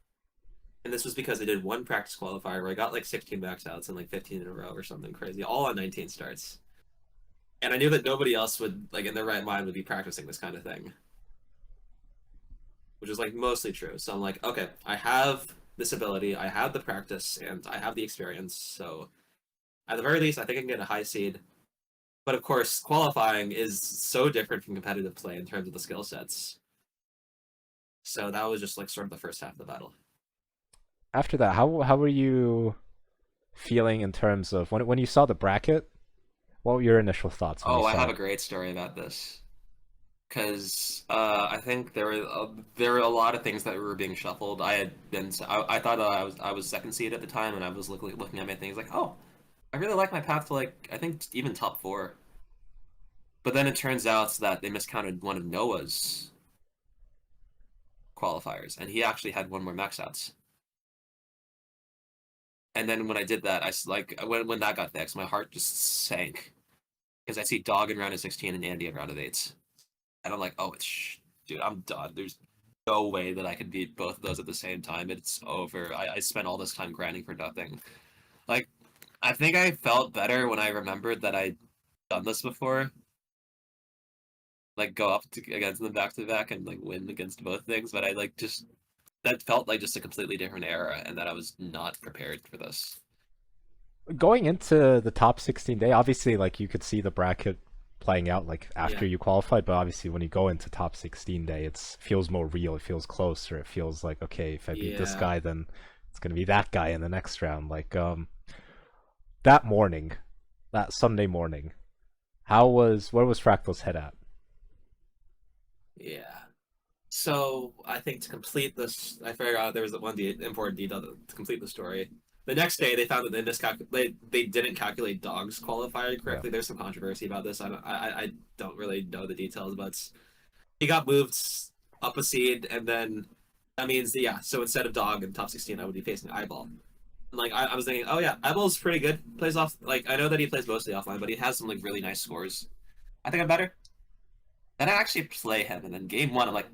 [SPEAKER 2] And this was because I did one practice qualifier where I got like 16 max outs and like 15 in a row or something crazy, all on 19 starts. And I knew that nobody else would, like in their right mind, would be practicing this kind of thing, which is like mostly true. So I'm like, okay, I have this ability, I have the practice, and I have the experience. So at the very least, I think I can get a high seed. But of course, qualifying is so different from competitive play in terms of the skill sets. So that was just like sort of the first half of the battle.
[SPEAKER 3] After that, how were you feeling in terms of when you saw the bracket? What were your initial thoughts when you
[SPEAKER 2] Oh, I
[SPEAKER 3] saw
[SPEAKER 2] have
[SPEAKER 3] it?
[SPEAKER 2] a great story about this because I think there were a lot of things that were being shuffled. I thought I was second seed at the time, and I was looking at my things like, oh, I really like my path to like I think even top four. But then it turns out that they miscounted one of Noah's qualifiers, and he actually had one more max outs. And then when I did that, like when that got fixed, my heart just sank because I see Dog in round of 16 and Andy in round of 8. And I'm like, oh, dude, I'm done. There's no way that I can beat both of those at the same time. It's over. I spent all this time grinding for nothing. Like, I think I felt better when I remembered that I'd done this before. Like, go against them back to back and like win against both things. But I like just that felt like just a completely different era, and that I was not prepared for this.
[SPEAKER 3] Going into the top 16 day, obviously, like you could see the bracket playing out like
[SPEAKER 2] Yeah,
[SPEAKER 3] after you qualified, but obviously when you go into top 16 day, it feels more real. It feels closer. It feels like, okay, if I beat this
[SPEAKER 2] yeah,
[SPEAKER 3] guy, then it's gonna be that guy in the next round. Like that morning, that Sunday morning, where was Fractal's head at?
[SPEAKER 2] yeah. So I think to complete this, I figured out there was one important detail to complete the story. The next day, they found that they didn't calculate Dog's qualifier
[SPEAKER 3] Yeah.
[SPEAKER 2] correctly. There's some controversy about this. I don't really know the details, but he got moved up a seed, and then that means yeah. So instead of Dog in top 16, I would be facing Eyeball. And like I was thinking, oh yeah, Eyeball's pretty good. Plays off like I know that he plays mostly offline, but he has some like really nice scores. I think I'm better. Then I actually play him, and then game one, I'm like,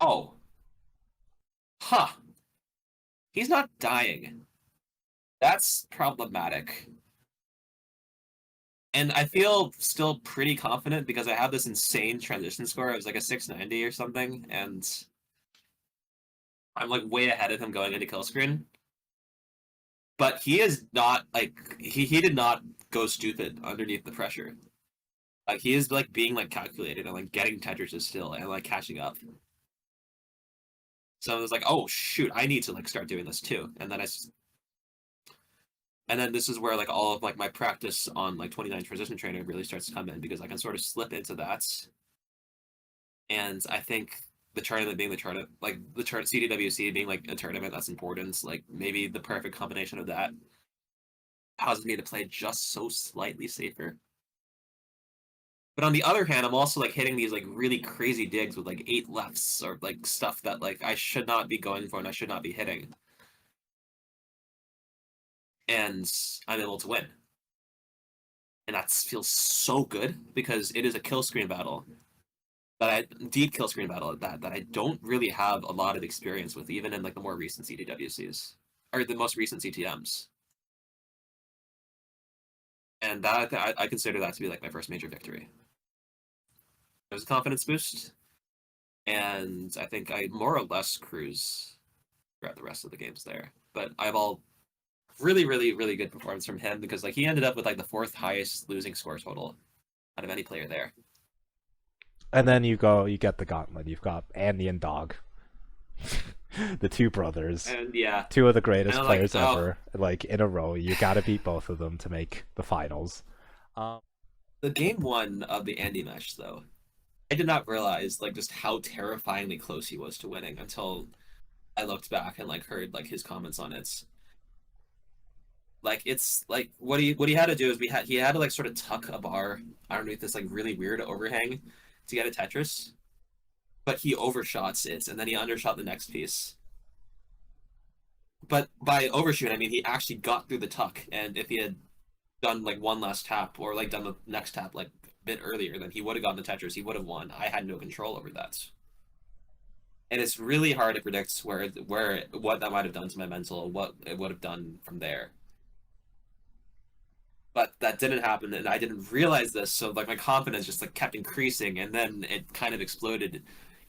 [SPEAKER 2] oh, huh. He's not dying. That's problematic. And I feel still pretty confident because I have this insane transition score. It was like a 690 or something, and I'm like way ahead of him going into kill screen. But he is not like he did not go stupid underneath the pressure. Like he is like being like calculated and like getting Tetris still and like catching up. So I was like, oh shoot, I need to like start doing this too. And then this is where like all of like my practice on like 29 transition trainer really starts to come in, because I can sort of slip into that. And I think the tournament being CTWC being like a tournament that's important, like maybe the perfect combination of that causes me to play just so slightly safer. But on the other hand, I'm also like hitting these like really crazy digs with like 8 lefts or like stuff that like I should not be going for and I should not be hitting. And I'm able to win. And that feels so good, because it is a kill screen battle. Deep kill screen battle at that I don't really have a lot of experience with, even in like the more recent CTWCs. Or the most recent CTMs. And that I consider that to be like my first major victory. It was a confidence boost, and I think I more or less cruise throughout the rest of the games there. But I have all really, really, really good performance from him, because like he ended up with like the 4th highest losing score total out of any player there.
[SPEAKER 3] And then you get the gauntlet. You've got Andy and Dog, the 2 brothers,
[SPEAKER 2] And yeah,
[SPEAKER 3] 2 of the greatest
[SPEAKER 2] And,
[SPEAKER 3] players
[SPEAKER 2] like,
[SPEAKER 3] ever, like in a row. You got to beat both of them to make the finals.
[SPEAKER 2] the game 1 of the Andy match though, I did not realize like just how terrifyingly close he was to winning until I looked back and like heard like his comments on it. Like it's like what he had to do is he had to like sort of tuck a bar underneath this like really weird overhang to get a Tetris, but he overshots it and then he undershot the next piece. But by overshoot, I mean he actually got through the tuck, and if he had done like one last tap or like done the next tap like a bit earlier, then he would have gotten the Tetris. He would have won. I had no control over that, and it's really hard to predict what that might have done to my mental, what it would have done from there. But that didn't happen, and I didn't realize this, so like my confidence just like kept increasing, and then it kind of exploded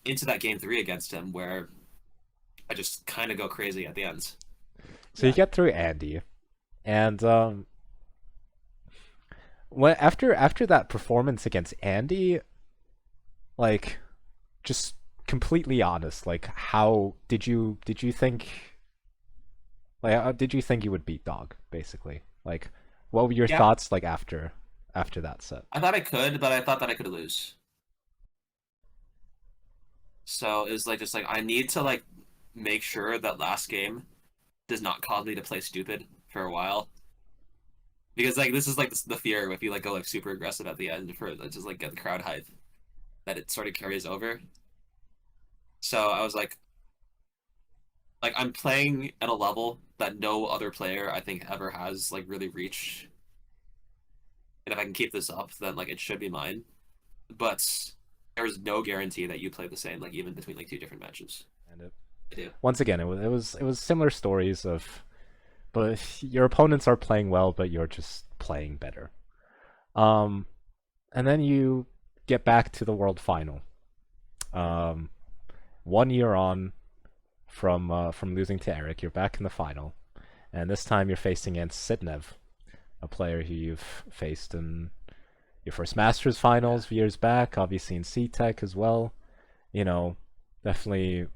[SPEAKER 2] into that game 3 against him, where I just kind of go crazy at the end.
[SPEAKER 3] So you get through Andy, and after that performance against Andy, like, just completely honest, like, how did you think, like, did you think you would beat Dog, basically? Like, what were your thoughts like after that set?
[SPEAKER 2] I thought I could, but I thought that I could lose. So it was like just like I need to like make sure that last game does not cause me to play stupid for a while, because like this is like the fear if you like go like super aggressive at the end for just like get the crowd hype, that it sort of carries over. So I was like I'm playing at a level that no other player I think ever has like really reached, and if I can keep this up, then like it should be mine. But there's no guarantee that you play the same, like even between like 2 different matches.
[SPEAKER 3] And
[SPEAKER 2] I do.
[SPEAKER 3] Once again, it was similar stories of, but your opponents are playing well, but you're just playing better. And then you get back to the world final. 1 year on from losing to Eric, you're back in the final, and this time you're facing against Sidnev, a player who you've faced in your first Masters finals years back, obviously in CTEC as well. You know, definitely.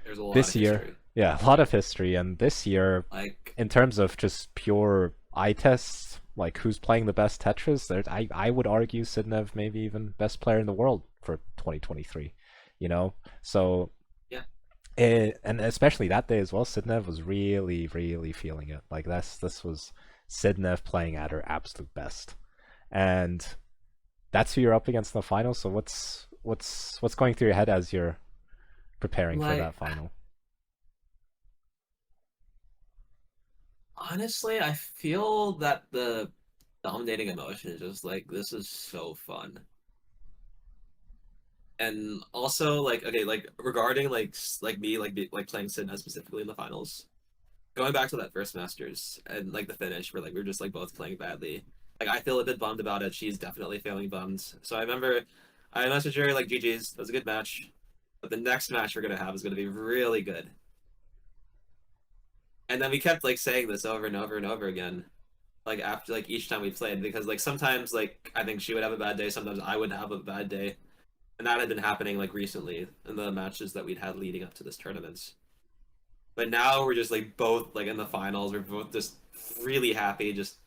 [SPEAKER 2] There's a lot
[SPEAKER 3] this
[SPEAKER 2] of
[SPEAKER 3] year,
[SPEAKER 2] history.
[SPEAKER 3] yeah, a lot of history, and this year,
[SPEAKER 2] Like
[SPEAKER 3] in terms of just pure eye tests, like who's playing the best Tetris, I would argue Sidnev maybe even best player in the world for 2023. You know, so
[SPEAKER 2] yeah,
[SPEAKER 3] and especially that day as well, Sidnev was really, really feeling it. Like this was Sidnev playing at her absolute best, and that's who you're up against in the final. So what's going through your head as you're preparing for that final?
[SPEAKER 2] Honestly, I feel that the dominating emotion is just like, this is so fun. And also like, okay, like regarding like me like playing Sidna specifically in the finals, going back to that first Masters and like the finish where like we are just like both playing badly. Like I feel a bit bummed about it. She's definitely feeling bummed. So I remember I messaged her like, GG's, that was a good match, but the next match we're gonna have is gonna be really good. And then we kept like saying this over and over and over again, like after like each time we played, because like sometimes like I think she would have a bad day, sometimes I would have a bad day, And that had been happening like recently in the matches that we'd had leading up to this tournament. But now we're just like both like in the finals. We're both just really happy just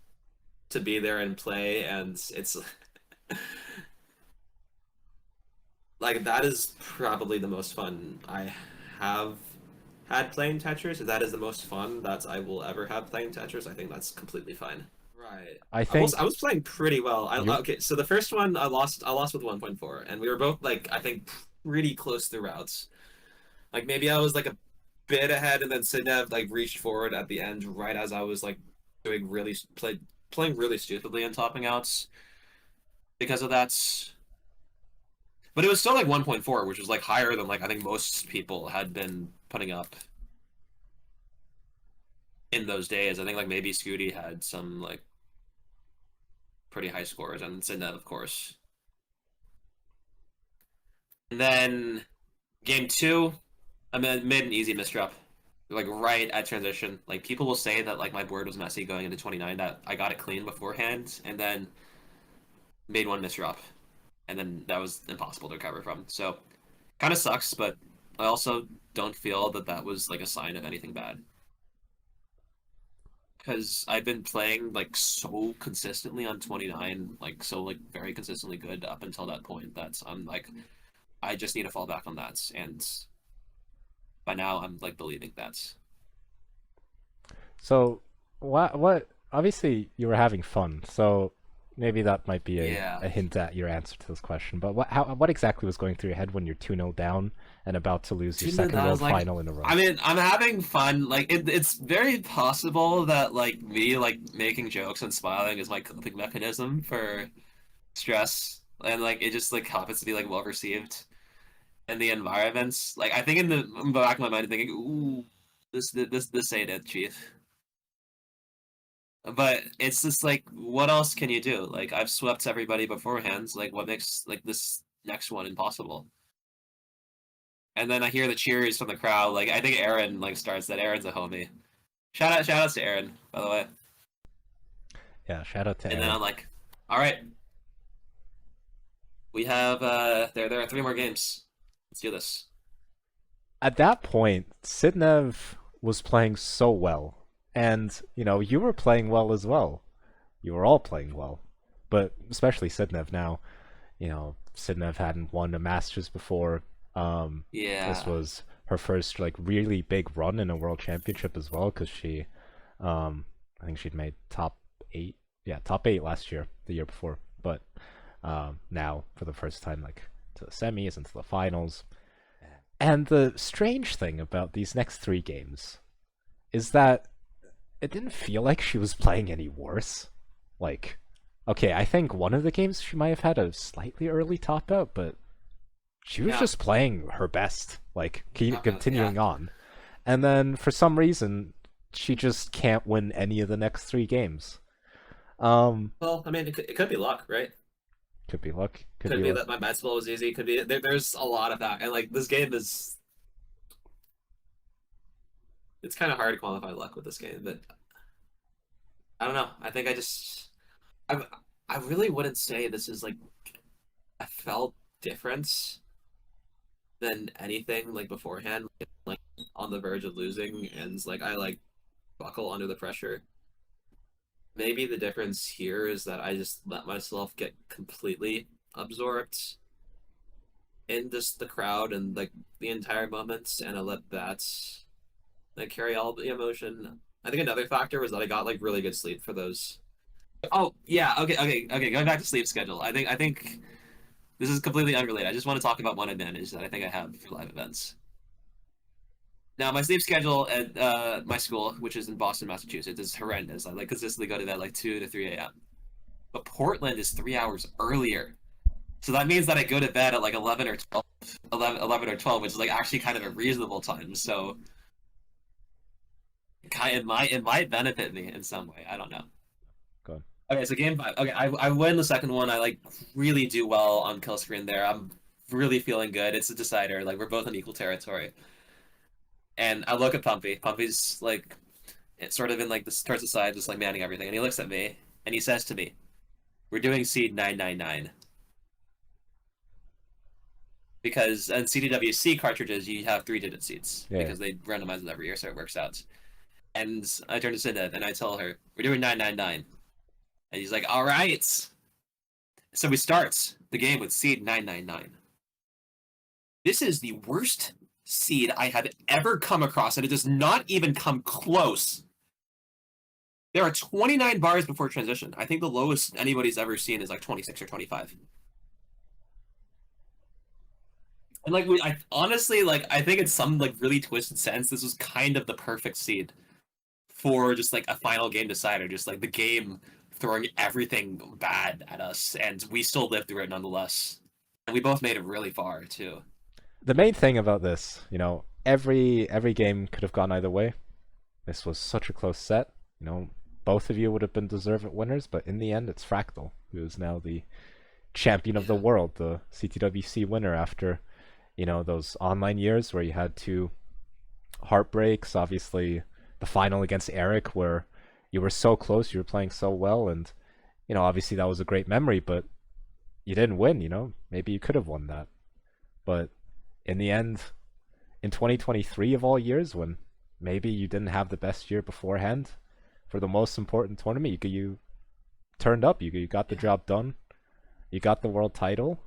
[SPEAKER 2] to be there and play, and it's like that is probably the most fun I have had playing Tetris. If that is the most fun that I will ever have playing Tetris, I think that's completely fine. Right.
[SPEAKER 3] I think
[SPEAKER 2] I was playing pretty well.
[SPEAKER 3] You-
[SPEAKER 2] Okay, so the first one I lost with 1.4, and we were both like I think pretty close throughout. Like maybe I was like a bit ahead, and then Sidnev like reached forward at the end right as I was like doing playing really stupidly and topping outs because of that. But it was still like 1.4, which was like higher than like I think most people had been putting up in those days. I think like maybe Scooty had some like pretty high scores, and Sidnev, of course. And then game 2, I made an easy misdrop, like right at transition. Like people will say that like my board was messy going into 29, that I got it clean beforehand, and then made one misdrop, and then that was impossible to recover from. So kind of sucks, but I also don't feel that that was like a sign of anything bad, because I've been playing like so consistently on 29, like so like very consistently good up until that point that I'm like I just need to fall back on that, and by now I'm like believing that.
[SPEAKER 3] so what obviously you were having fun, so maybe that might be
[SPEAKER 2] Yeah.
[SPEAKER 3] a hint at your answer to this question. But what exactly was going through your head when you're 2-0 down and about to lose your
[SPEAKER 2] 2-0
[SPEAKER 3] second
[SPEAKER 2] down, I
[SPEAKER 3] world
[SPEAKER 2] was like,
[SPEAKER 3] final in a row?
[SPEAKER 2] I mean, I'm having fun. Like, it's very possible that like me like making jokes and smiling is my coping mechanism for stress, and like it just like happens to be like well received in the environments. Like, I think in the back of my mind, I'm thinking, ooh, this ain't it, chief. But it's just like, what else can you do? Like, I've swept everybody beforehand. Like, what makes like this next one impossible? And then I hear the cheers from the crowd. Like, I think Aaron like starts that. Aaron's a homie. Shout outs to Aaron, by the way.
[SPEAKER 3] Yeah, shout out to
[SPEAKER 2] And then
[SPEAKER 3] Aaron.
[SPEAKER 2] I'm like, all right, we have there are 3 more games. Let's do this.
[SPEAKER 3] At that point, Sidnev was playing so well, and you were playing well as well. You were all playing well, but especially Sidnev now. Sidnev hadn't won a Masters before. This
[SPEAKER 2] Yeah.
[SPEAKER 3] was her first like really big run in a world championship as well, because I think she'd made top 8, yeah, top 8 last year, the year before, but now for the first time like to the semis and to the finals. And the strange thing about these next 3 games is that it didn't feel like she was playing any worse. Like, okay, I think one of the games she might have had a slightly early top out, but she was
[SPEAKER 2] Yeah.
[SPEAKER 3] just playing her best, like
[SPEAKER 2] Yeah.
[SPEAKER 3] continuing on. And then for some reason, she just can't win any of the next 3 games.
[SPEAKER 2] Well, I mean, it could be luck, right?
[SPEAKER 3] Could be luck.
[SPEAKER 2] Could be that my match flow was easy. Could be there's a lot of that, and like this game is. It's kind of hard to quantify luck with this game, but I don't know. I think I I really wouldn't say this is like I felt different than anything like beforehand, like on the verge of losing, and like I like buckle under the pressure. Maybe the difference here is that I just let myself get completely absorbed in just the crowd and like the entire moment, and I let that like carry all the emotion. I think another factor was that I got like really good sleep for those. Oh yeah, okay. Going back to sleep schedule, I think this is completely unrelated. I just want to talk about one advantage that I think I have for live events. Now, my sleep schedule at my school, which is in Boston, Massachusetts, is horrendous. I like consistently go to bed like 2 to 3 a.m. But Portland is 3 hours earlier. So that means that I go to bed at like 11 or 12, 11 or 12, which is like actually kind of a reasonable time. So it might benefit me in some way. I don't know.
[SPEAKER 3] Go on.
[SPEAKER 2] Okay, so game 5. Okay, I win the second one. I like really do well on kill screen there. I'm really feeling good. It's a decider. Like we're both in equal territory. And I look at Pumpy. Pumpy's like it's sort of in like this towards the side, just like manning everything. And he looks at me and he says to me, "We're doing seed 999." because in CTWC cartridges you have 3-digit seeds
[SPEAKER 3] Yeah.
[SPEAKER 2] because they randomize it every year, so it works out. And I turn to Cinda and I tell her, we're doing 999. And he's like, all right. So we start the game with seed 999. This is the worst seed I have ever come across, and it does not even come close. There are 29 bars before transition. I think the lowest anybody's ever seen is like 26 or 25. And like, honestly, like, I think in some like really twisted sense, this was kind of the perfect seed for just like a final game decider, just like the game throwing everything bad at us, and we still lived through it nonetheless. And we both made it really far too.
[SPEAKER 3] The main thing about this, you know, every game could have gone either way. This was such a close set. You know, both of you would have been deserved winners, but in the end, it's Fractal, who is now the champion of the world, the CTWC winner after, you know, those online years where you had 2 heartbreaks. Obviously, the final against Eric, where you were so close, you were playing so well, and, you know, obviously that was a great memory, but you didn't win, you know? Maybe you could have won that. But in the end, in 2023 of all years, when maybe you didn't have the best year beforehand, for the most important tournament, you turned up, you got the job done, you got the world title,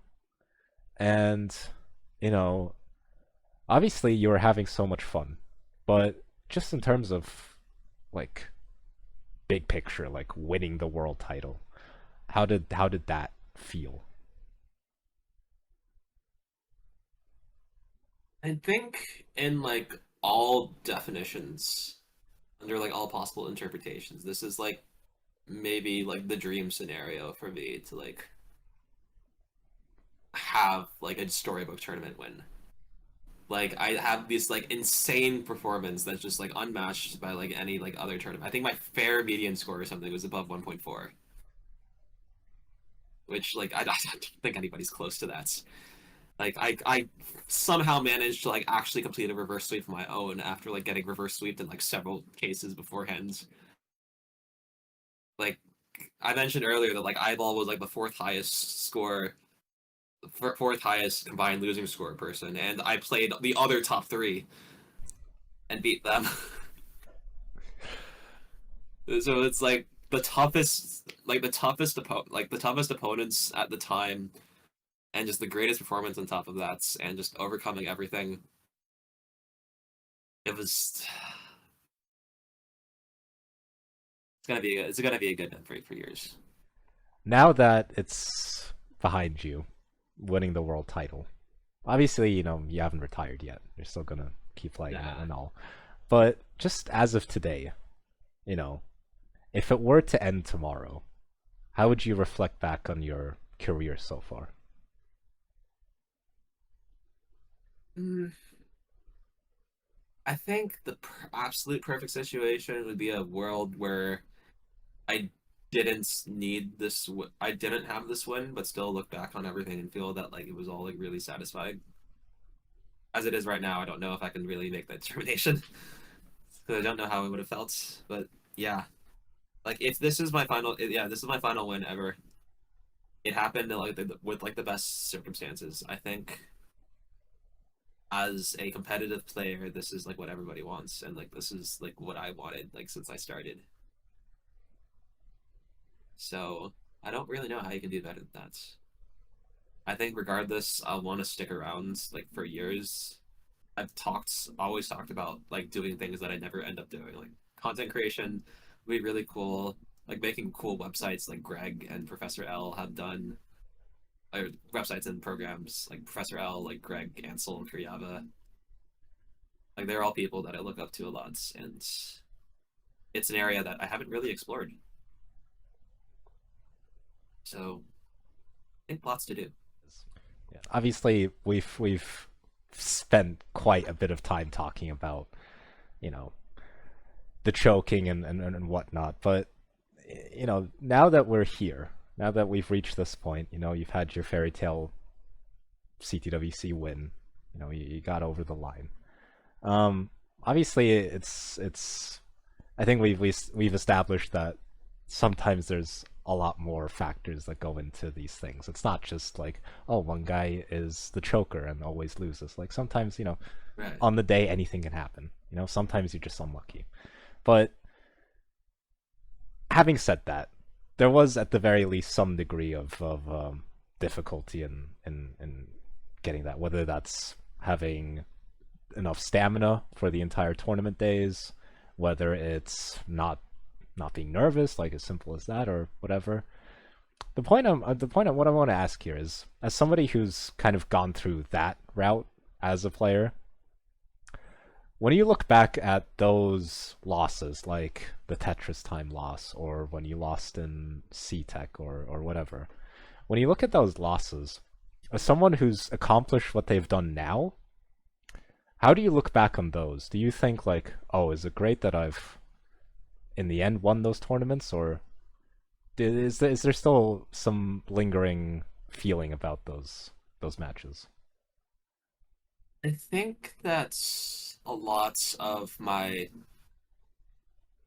[SPEAKER 3] and, you know, obviously you were having so much fun, but just in terms of, like, big picture, like winning the world title, how did that feel?
[SPEAKER 2] I think in like all definitions, under like all possible interpretations, this is like maybe like the dream scenario for me to like have like a storybook tournament win. Like I have this like insane performance that's just like unmatched by like any like other tournament. I think my fair median score or something was above 1.4, which like I don't think anybody's close to that. Like I somehow managed to like actually complete a reverse sweep of my own after like getting reverse sweeped in like several cases beforehand. Like I mentioned earlier that like eyeball was like the fourth highest score, fourth highest combined losing score person, and I played the other top 3 and beat them. So it's like the toughest opponents at the time, and just the greatest performance on top of that, and just overcoming everything. It's gonna be a good one for years.
[SPEAKER 3] Now that it's behind you, winning the world title, obviously, you know, you haven't retired yet. You're still gonna keep playing it and all. But just as of today, you know, if it were to end tomorrow, how would you reflect back on your career so far?
[SPEAKER 2] I think the absolute perfect situation would be a world where I didn't need this. I didn't have this win, but still look back on everything and feel that like it was all like really satisfying. As it is right now, I don't know if I can really make that determination because I don't know how it would have felt. But yeah, like if this is my final, this is my final win ever. It happened like with like the best circumstances. I think as a competitive player, this is like what everybody wants, and like this is like what I wanted like since I started. So I don't really know how you can do better than that. I think regardless, I'll want to stick around like for years. Always talked about like doing things that I never end up doing, like content creation would be really cool, like making cool websites like Greg and Professor L have done, or websites and programs like Professor L, like Greg Ansel for Java. Like they're all people that I look up to a lot, and it's an area that I haven't really explored. So I think lots to do.
[SPEAKER 3] Yeah. Obviously, we've spent quite a bit of time talking about, you know, the choking and whatnot. But, you know, now that we're here, now that we've reached this point, you know, you've had your fairy tale CTWC win, you know, you got over the line. Obviously, it's I think we've established that sometimes there's a lot more factors that go into these things. It's not just like, oh, one guy is the choker and always loses. Like sometimes,
[SPEAKER 2] Right.
[SPEAKER 3] on the day anything can happen. Sometimes you're just unlucky. But having said that, there was at the very least some degree of difficulty in getting that, whether that's having enough stamina for the entire tournament days, whether it's not being nervous, like as simple as that, or whatever. The point of what I want to ask here is, as somebody who's kind of gone through that route as a player, when you look back at those losses, like the Tetris time loss, or when you lost in CTEC or whatever, when you look at those losses, as someone who's accomplished what they've done now, how do you look back on those? Do you think like, oh, is it great that I've in the end won those tournaments, or is there still some lingering feeling about those matches?
[SPEAKER 2] I think that's a lot of my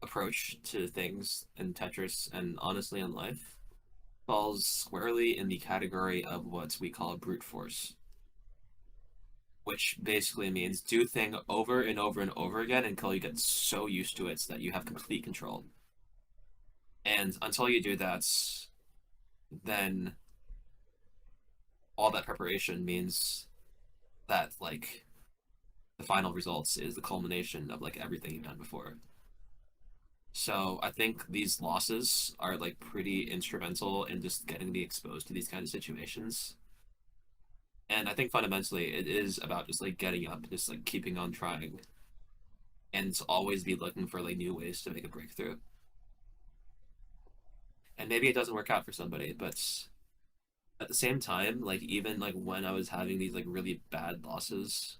[SPEAKER 2] approach to things in Tetris and honestly in life falls squarely in the category of what we call brute force, which basically means do thing over and over and over again until you get so used to it so that you have complete control. And until you do that, then all that preparation means that like the final results is the culmination of like everything you've done before. So I think these losses are like pretty instrumental in just getting me exposed to these kind of situations. And I think fundamentally it is about just like getting up, just like keeping on trying, and to always be looking for like new ways to make a breakthrough. And maybe it doesn't work out for somebody, but at the same time, like even like when I was having these like really bad losses,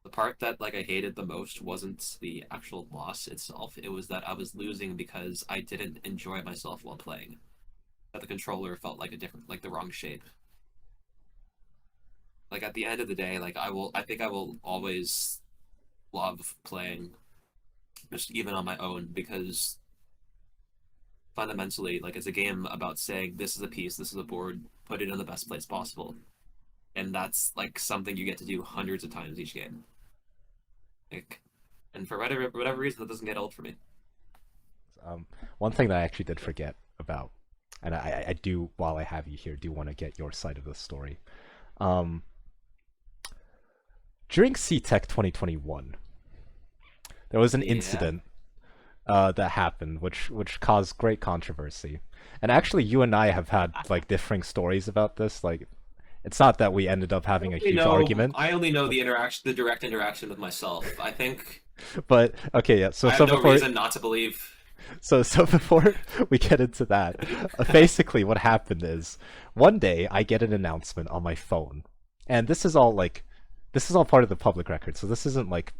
[SPEAKER 2] the part that like I hated the most wasn't the actual loss itself. It was that I was losing because I didn't enjoy myself while playing. That the controller felt like the wrong shape. Like at the end of the day, like I think I will always love playing just even on my own, because fundamentally, like it's a game about saying this is a piece, this is a board, put it in the best place possible. And that's like something you get to do hundreds of times each game. Like, and for whatever reason, that doesn't get old for me.
[SPEAKER 3] One thing that I actually did forget about, and I do, while I have you here, do want to get your side of the story. During CTEC 2021, there was an incident that happened, which caused great controversy. And actually, you and I have had like differing stories about this. Like, it's not that we ended up having a huge argument.
[SPEAKER 2] I only know the direct interaction with myself. I think.
[SPEAKER 3] But okay, yeah. So
[SPEAKER 2] I have no
[SPEAKER 3] before,
[SPEAKER 2] reason not to believe.
[SPEAKER 3] So before we get into that, basically what happened is one day I get an announcement on my phone, and this is all part of the public record. So this isn't like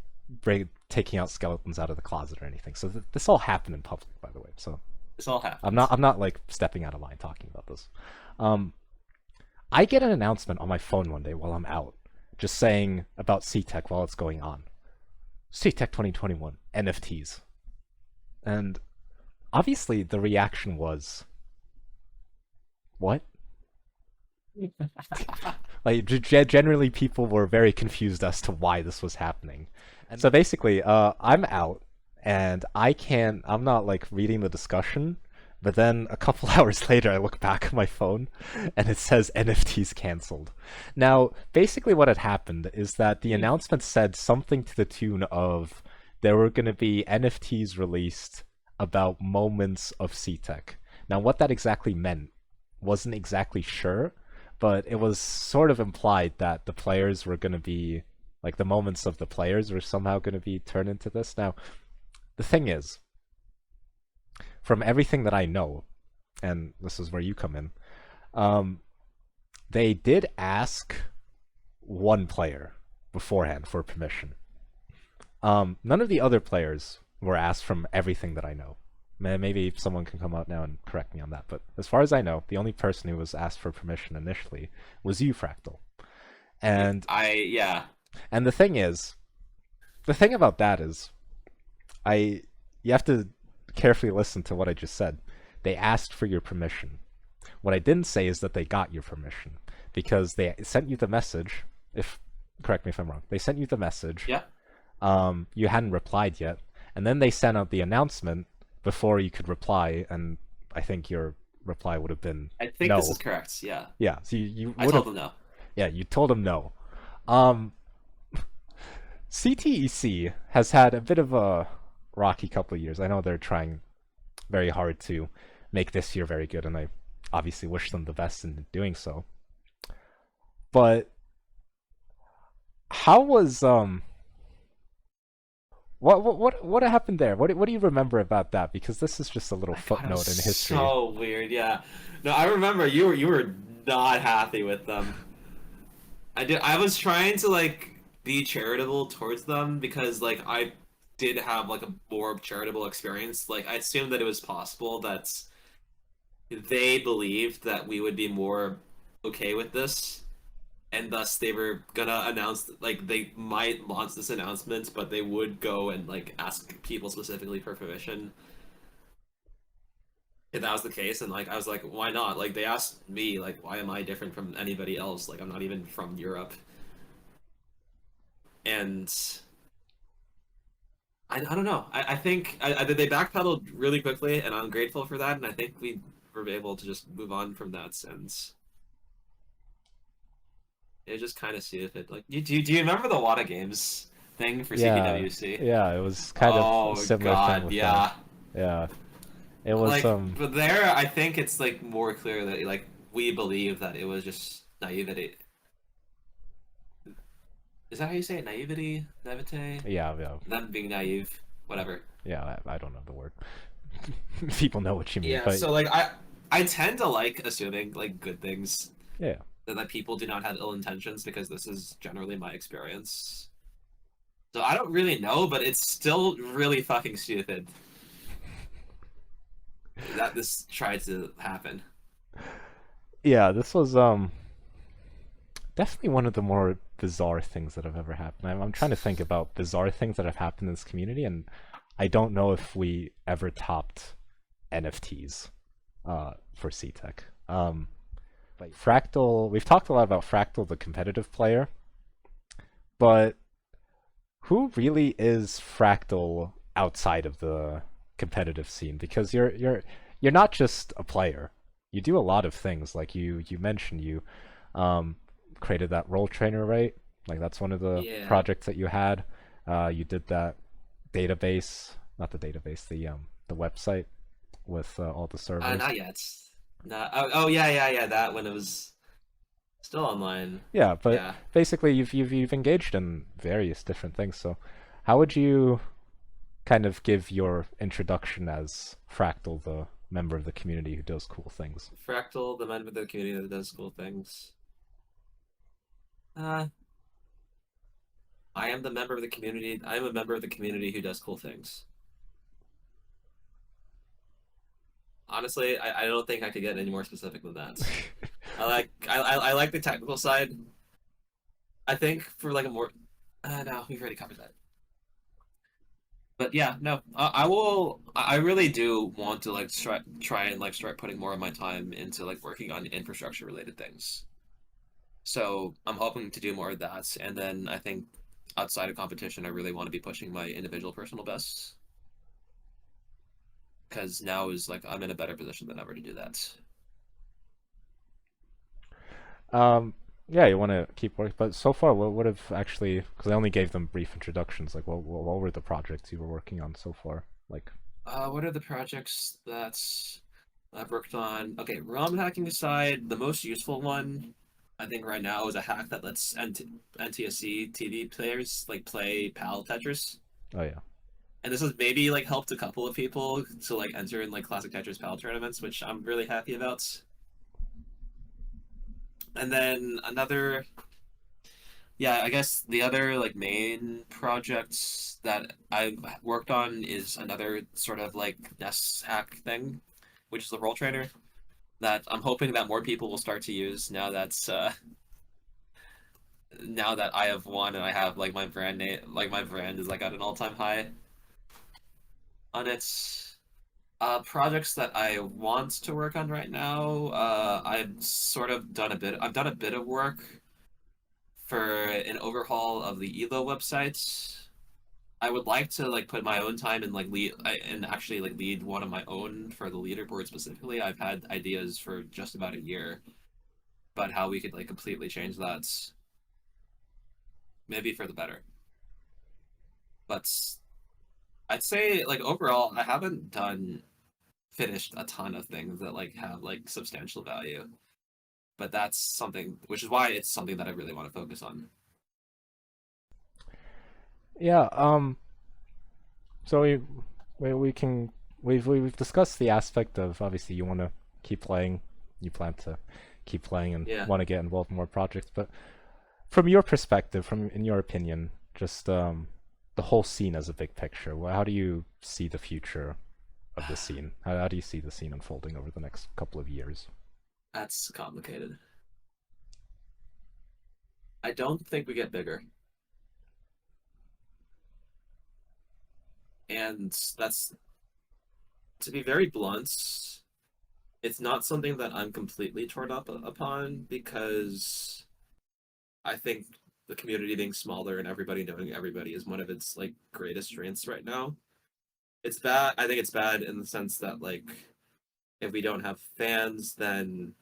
[SPEAKER 3] taking out skeletons out of the closet or anything. So this all happened in public, by the way. So
[SPEAKER 2] this all happened.
[SPEAKER 3] I'm not like stepping out of line talking about this. I get an announcement on my phone one day while I'm out, just saying about CTEC while it's going on. CTEC 2021 NFTs, and obviously the reaction was, what? Like generally people were very confused as to why this was happening. And so basically I'm out and I'm not like reading the discussion, but then a couple hours later I look back at my phone and it says NFTs cancelled. Now basically what had happened is that the announcement said something to the tune of there were going to be NFTs released about moments of CTEC. Now what that exactly meant wasn't exactly sure, but it was sort of implied that the players were going to be, like the moments of the players were somehow going to be turned into this. Now, the thing is, from everything that I know, and this is where you come in, they did ask one player beforehand for permission. None of the other players were asked from everything that I know. Maybe someone can come out now and correct me on that, but as far as I know, the only person who was asked for permission initially was you, Fractal. And and the thing about that is, you have to carefully listen to what I just said. they asked for your permission. What I didn't say is that they got your permission, because they sent you the message. If correct me if I'm wrong, they sent you the message.
[SPEAKER 2] Yeah.
[SPEAKER 3] You hadn't replied yet, and then they sent out the announcement before you could reply, and I think your reply would have been
[SPEAKER 2] I think
[SPEAKER 3] no.
[SPEAKER 2] this is correct. Yeah.
[SPEAKER 3] Yeah, so you
[SPEAKER 2] I
[SPEAKER 3] would
[SPEAKER 2] told
[SPEAKER 3] have.
[SPEAKER 2] them no.
[SPEAKER 3] Yeah, you told them no. CTEC has had a bit of a rocky couple of years. I know they're trying very hard to make this year very good, and I obviously wish them the best in doing so. But how was what happened there? What do you remember about that? Because this is just a little footnote in history.
[SPEAKER 2] So weird, yeah. No, I remember you were not happy with them. I was trying to like be charitable towards them because like I did have like a more charitable experience. Like I assumed that it was possible that they believed that we would be more okay with this, and thus they were gonna announce like they might launch this announcement, but they would go and like ask people specifically for permission if that was the case. And like I was like, why not? Like they asked me, like why am I different from anybody else? Like I'm not even from Europe. And I don't know. I think they backpedaled really quickly, and I'm grateful for that. And I think we were able to just move on from that since. It just kind of see if it like. Do you remember the Wada Games thing for CTWC?
[SPEAKER 3] Yeah, it was kind of a similar thing with
[SPEAKER 2] yeah.
[SPEAKER 3] that. Yeah, it was
[SPEAKER 2] like, but there, I think it's like more clear that like we believe that it was just naivety. Is that how you say it? Naivety? Naivete?
[SPEAKER 3] Yeah.
[SPEAKER 2] Them being naive, whatever.
[SPEAKER 3] Yeah, I don't know the word. People know what you mean.
[SPEAKER 2] Yeah,
[SPEAKER 3] but...
[SPEAKER 2] so like I tend to like assuming like good things.
[SPEAKER 3] Yeah.
[SPEAKER 2] That people do not have ill intentions, because this is generally my experience. So I don't really know, but it's still really fucking stupid that this tried to happen.
[SPEAKER 3] Yeah, this was definitely one of the more bizarre things that have ever happened. I'm trying to think about bizarre things that have happened in this community, and I don't know if we ever topped NFTs for CTEC. Like Fractal, we've talked a lot about Fractal, the competitive player, but who really is Fractal outside of the competitive scene? Because you're not just a player. You do a lot of things. Like you mentioned, you created that role trainer, right? Like that's one of the projects that you had. You did that database, not the database, the website with all the servers.
[SPEAKER 2] Not yet. No. Oh yeah. That when it was still online.
[SPEAKER 3] Yeah, but basically you've engaged in various different things. So, how would you kind of give your introduction as Fractal, the member of the community who does cool things?
[SPEAKER 2] Fractal, the member of the community that does cool things. I am the member of the community. I am a member of the community who does cool things. Honestly, I don't think I could get any more specific than that. I like the technical side. I think for like a more no, we've already covered that. But yeah, no, I really do want to like try and like start putting more of my time into like working on infrastructure related things. So I'm hoping to do more of that, and then I think outside of competition, I really want to be pushing my individual personal bests. Because now is like I'm in a better position than ever to do that.
[SPEAKER 3] Yeah, you want to keep working, but so far, what would have actually? Because I only gave them brief introductions. Like, what were the projects you were working on so far? Like,
[SPEAKER 2] what are the projects that I've worked on? Okay, ROM hacking aside, the most useful one, I think right now is a hack that lets NTSC TV players like play PAL Tetris.
[SPEAKER 3] Oh yeah.
[SPEAKER 2] And this has maybe like helped a couple of people to like enter in like classic Tetris PAL tournaments, which I'm really happy about. And then another, I guess the other like main projects that I've worked on is another sort of like NES hack thing, which is the role trainer that I'm hoping that more people will start to use now that's now that I have won and I have like my brand name, like my brand is like at an all-time high on it. Projects that I want to work on right now, I've done a bit of work for an overhaul of the ELO website. I would like to like put my own time and like and actually like lead one of my own for the leaderboard specifically. I've had ideas for just about a year about how we could like completely change that, maybe for the better. But I'd say like overall, I haven't finished a ton of things that like have like substantial value. But that's something, which is why it's something that I really want to focus on.
[SPEAKER 3] Yeah. So we've discussed the aspect of obviously you want to keep playing, you plan to keep playing and
[SPEAKER 2] Yeah.
[SPEAKER 3] want to get involved in more projects. But from your perspective, in your opinion, just the whole scene as a big picture, how do you see the future of the scene? How do you see the scene unfolding over the next couple of years?
[SPEAKER 2] That's complicated. I don't think we get bigger. And that's, to be very blunt, it's not something that I'm completely torn up upon because I think the community being smaller and everybody knowing everybody is one of its like greatest strengths right now. It's bad. I think it's bad in the sense that like if we don't have fans, then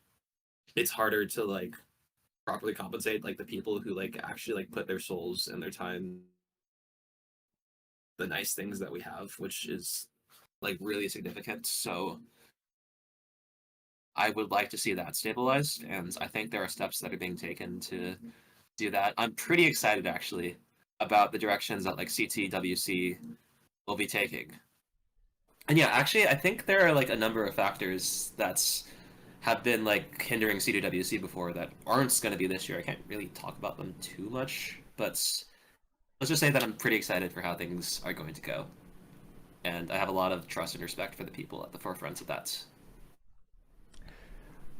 [SPEAKER 2] it's harder to like properly compensate like the people who like actually like put their souls and their time, the nice things that we have, which is like really significant. So I would like to see that stabilized, and I think there are steps that are being taken to do that. I'm pretty excited actually about the directions that like CTWC will be taking. And yeah, actually, I think there are like a number of factors that's have been like hindering CTWC before that aren't going to be this year. I can't really talk about them too much, but let's just say that I'm pretty excited for how things are going to go. And I have a lot of trust and respect for the people at the forefront of that.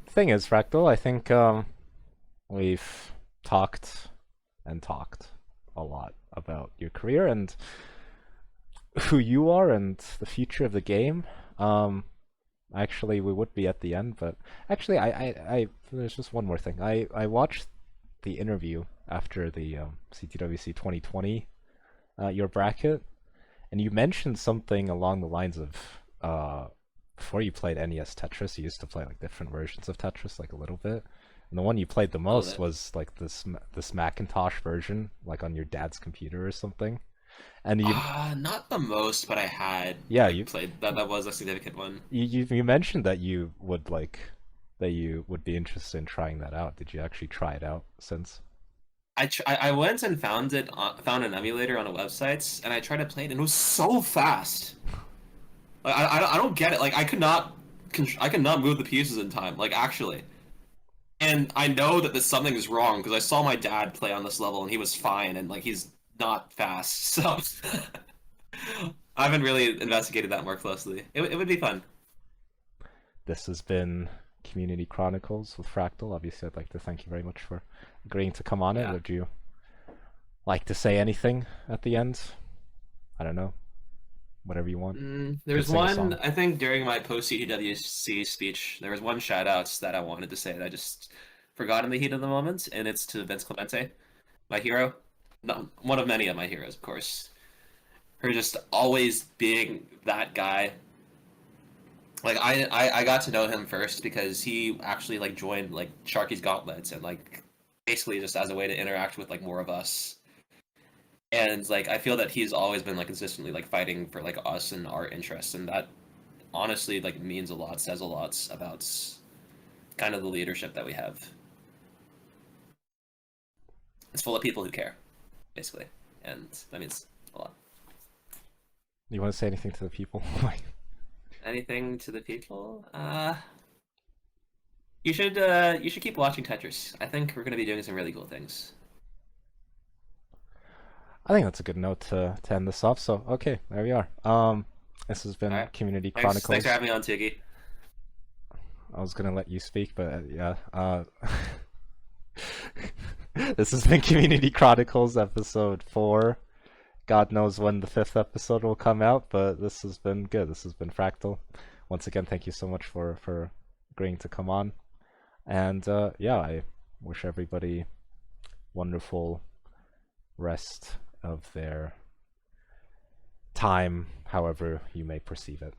[SPEAKER 3] Thing is, Fractal, I think we've talked and talked a lot about your career and who you are and the future of the game. Actually, we would be at the end, but actually, I there's just one more thing. I watched the interview after the CTWC 2020 your bracket, and you mentioned something along the lines of before you played NES Tetris, you used to play like different versions of Tetris, like a little bit. And the one you played the most was like this Macintosh version, like on your dad's computer or something. And you
[SPEAKER 2] not the most, but I had
[SPEAKER 3] you
[SPEAKER 2] played that. That was a significant one.
[SPEAKER 3] You mentioned that you would be interested in trying that out. Did you actually try it out since?
[SPEAKER 2] I went and found an emulator on a website, and I tried to play it, and it was so fast. Like I don't get it. Like I could not move the pieces in time. Like actually, and I know that something is wrong because I saw my dad play on this level, and he was fine, and like he's not fast. So I haven't really investigated that more closely. It would be fun.
[SPEAKER 3] This has been Community Chronicles with Fractal. Obviously, I'd like to thank you very much for agreeing to come on it. Would you like to say anything at the end? I don't know. Whatever you want.
[SPEAKER 2] There's one, I think during my post-CTWC speech, there was one shout-out that I wanted to say that I just forgot in the heat of the moment, and it's to Vince Clemente, my hero. No, one of many of my heroes, of course. For just always being that guy. Like, I got to know him first because he actually, like, joined, like, Sharky's Gauntlets and, like, basically just as a way to interact with, like, more of us. And like I feel that he's always been like consistently like fighting for like us and our interests, and that honestly like means a lot, says a lot about kind of the leadership that we have. It's full of people who care, basically, and that means a lot.
[SPEAKER 3] You want to say anything to the people?
[SPEAKER 2] Anything to the people? You should keep watching Tetris. I think we're gonna be doing some really cool things.
[SPEAKER 3] I think that's a good note to end this off. So, okay, there we are. This has been Community Chronicles.
[SPEAKER 2] Thanks for having me on, Tugi.
[SPEAKER 3] I was gonna let you speak, but yeah. This has been Community Chronicles episode 4. God knows when the 5th episode will come out, but this has been good. This has been Fractal. Once again, thank you so much for agreeing to come on. And yeah, I wish everybody wonderful rest of their time, however you may perceive it.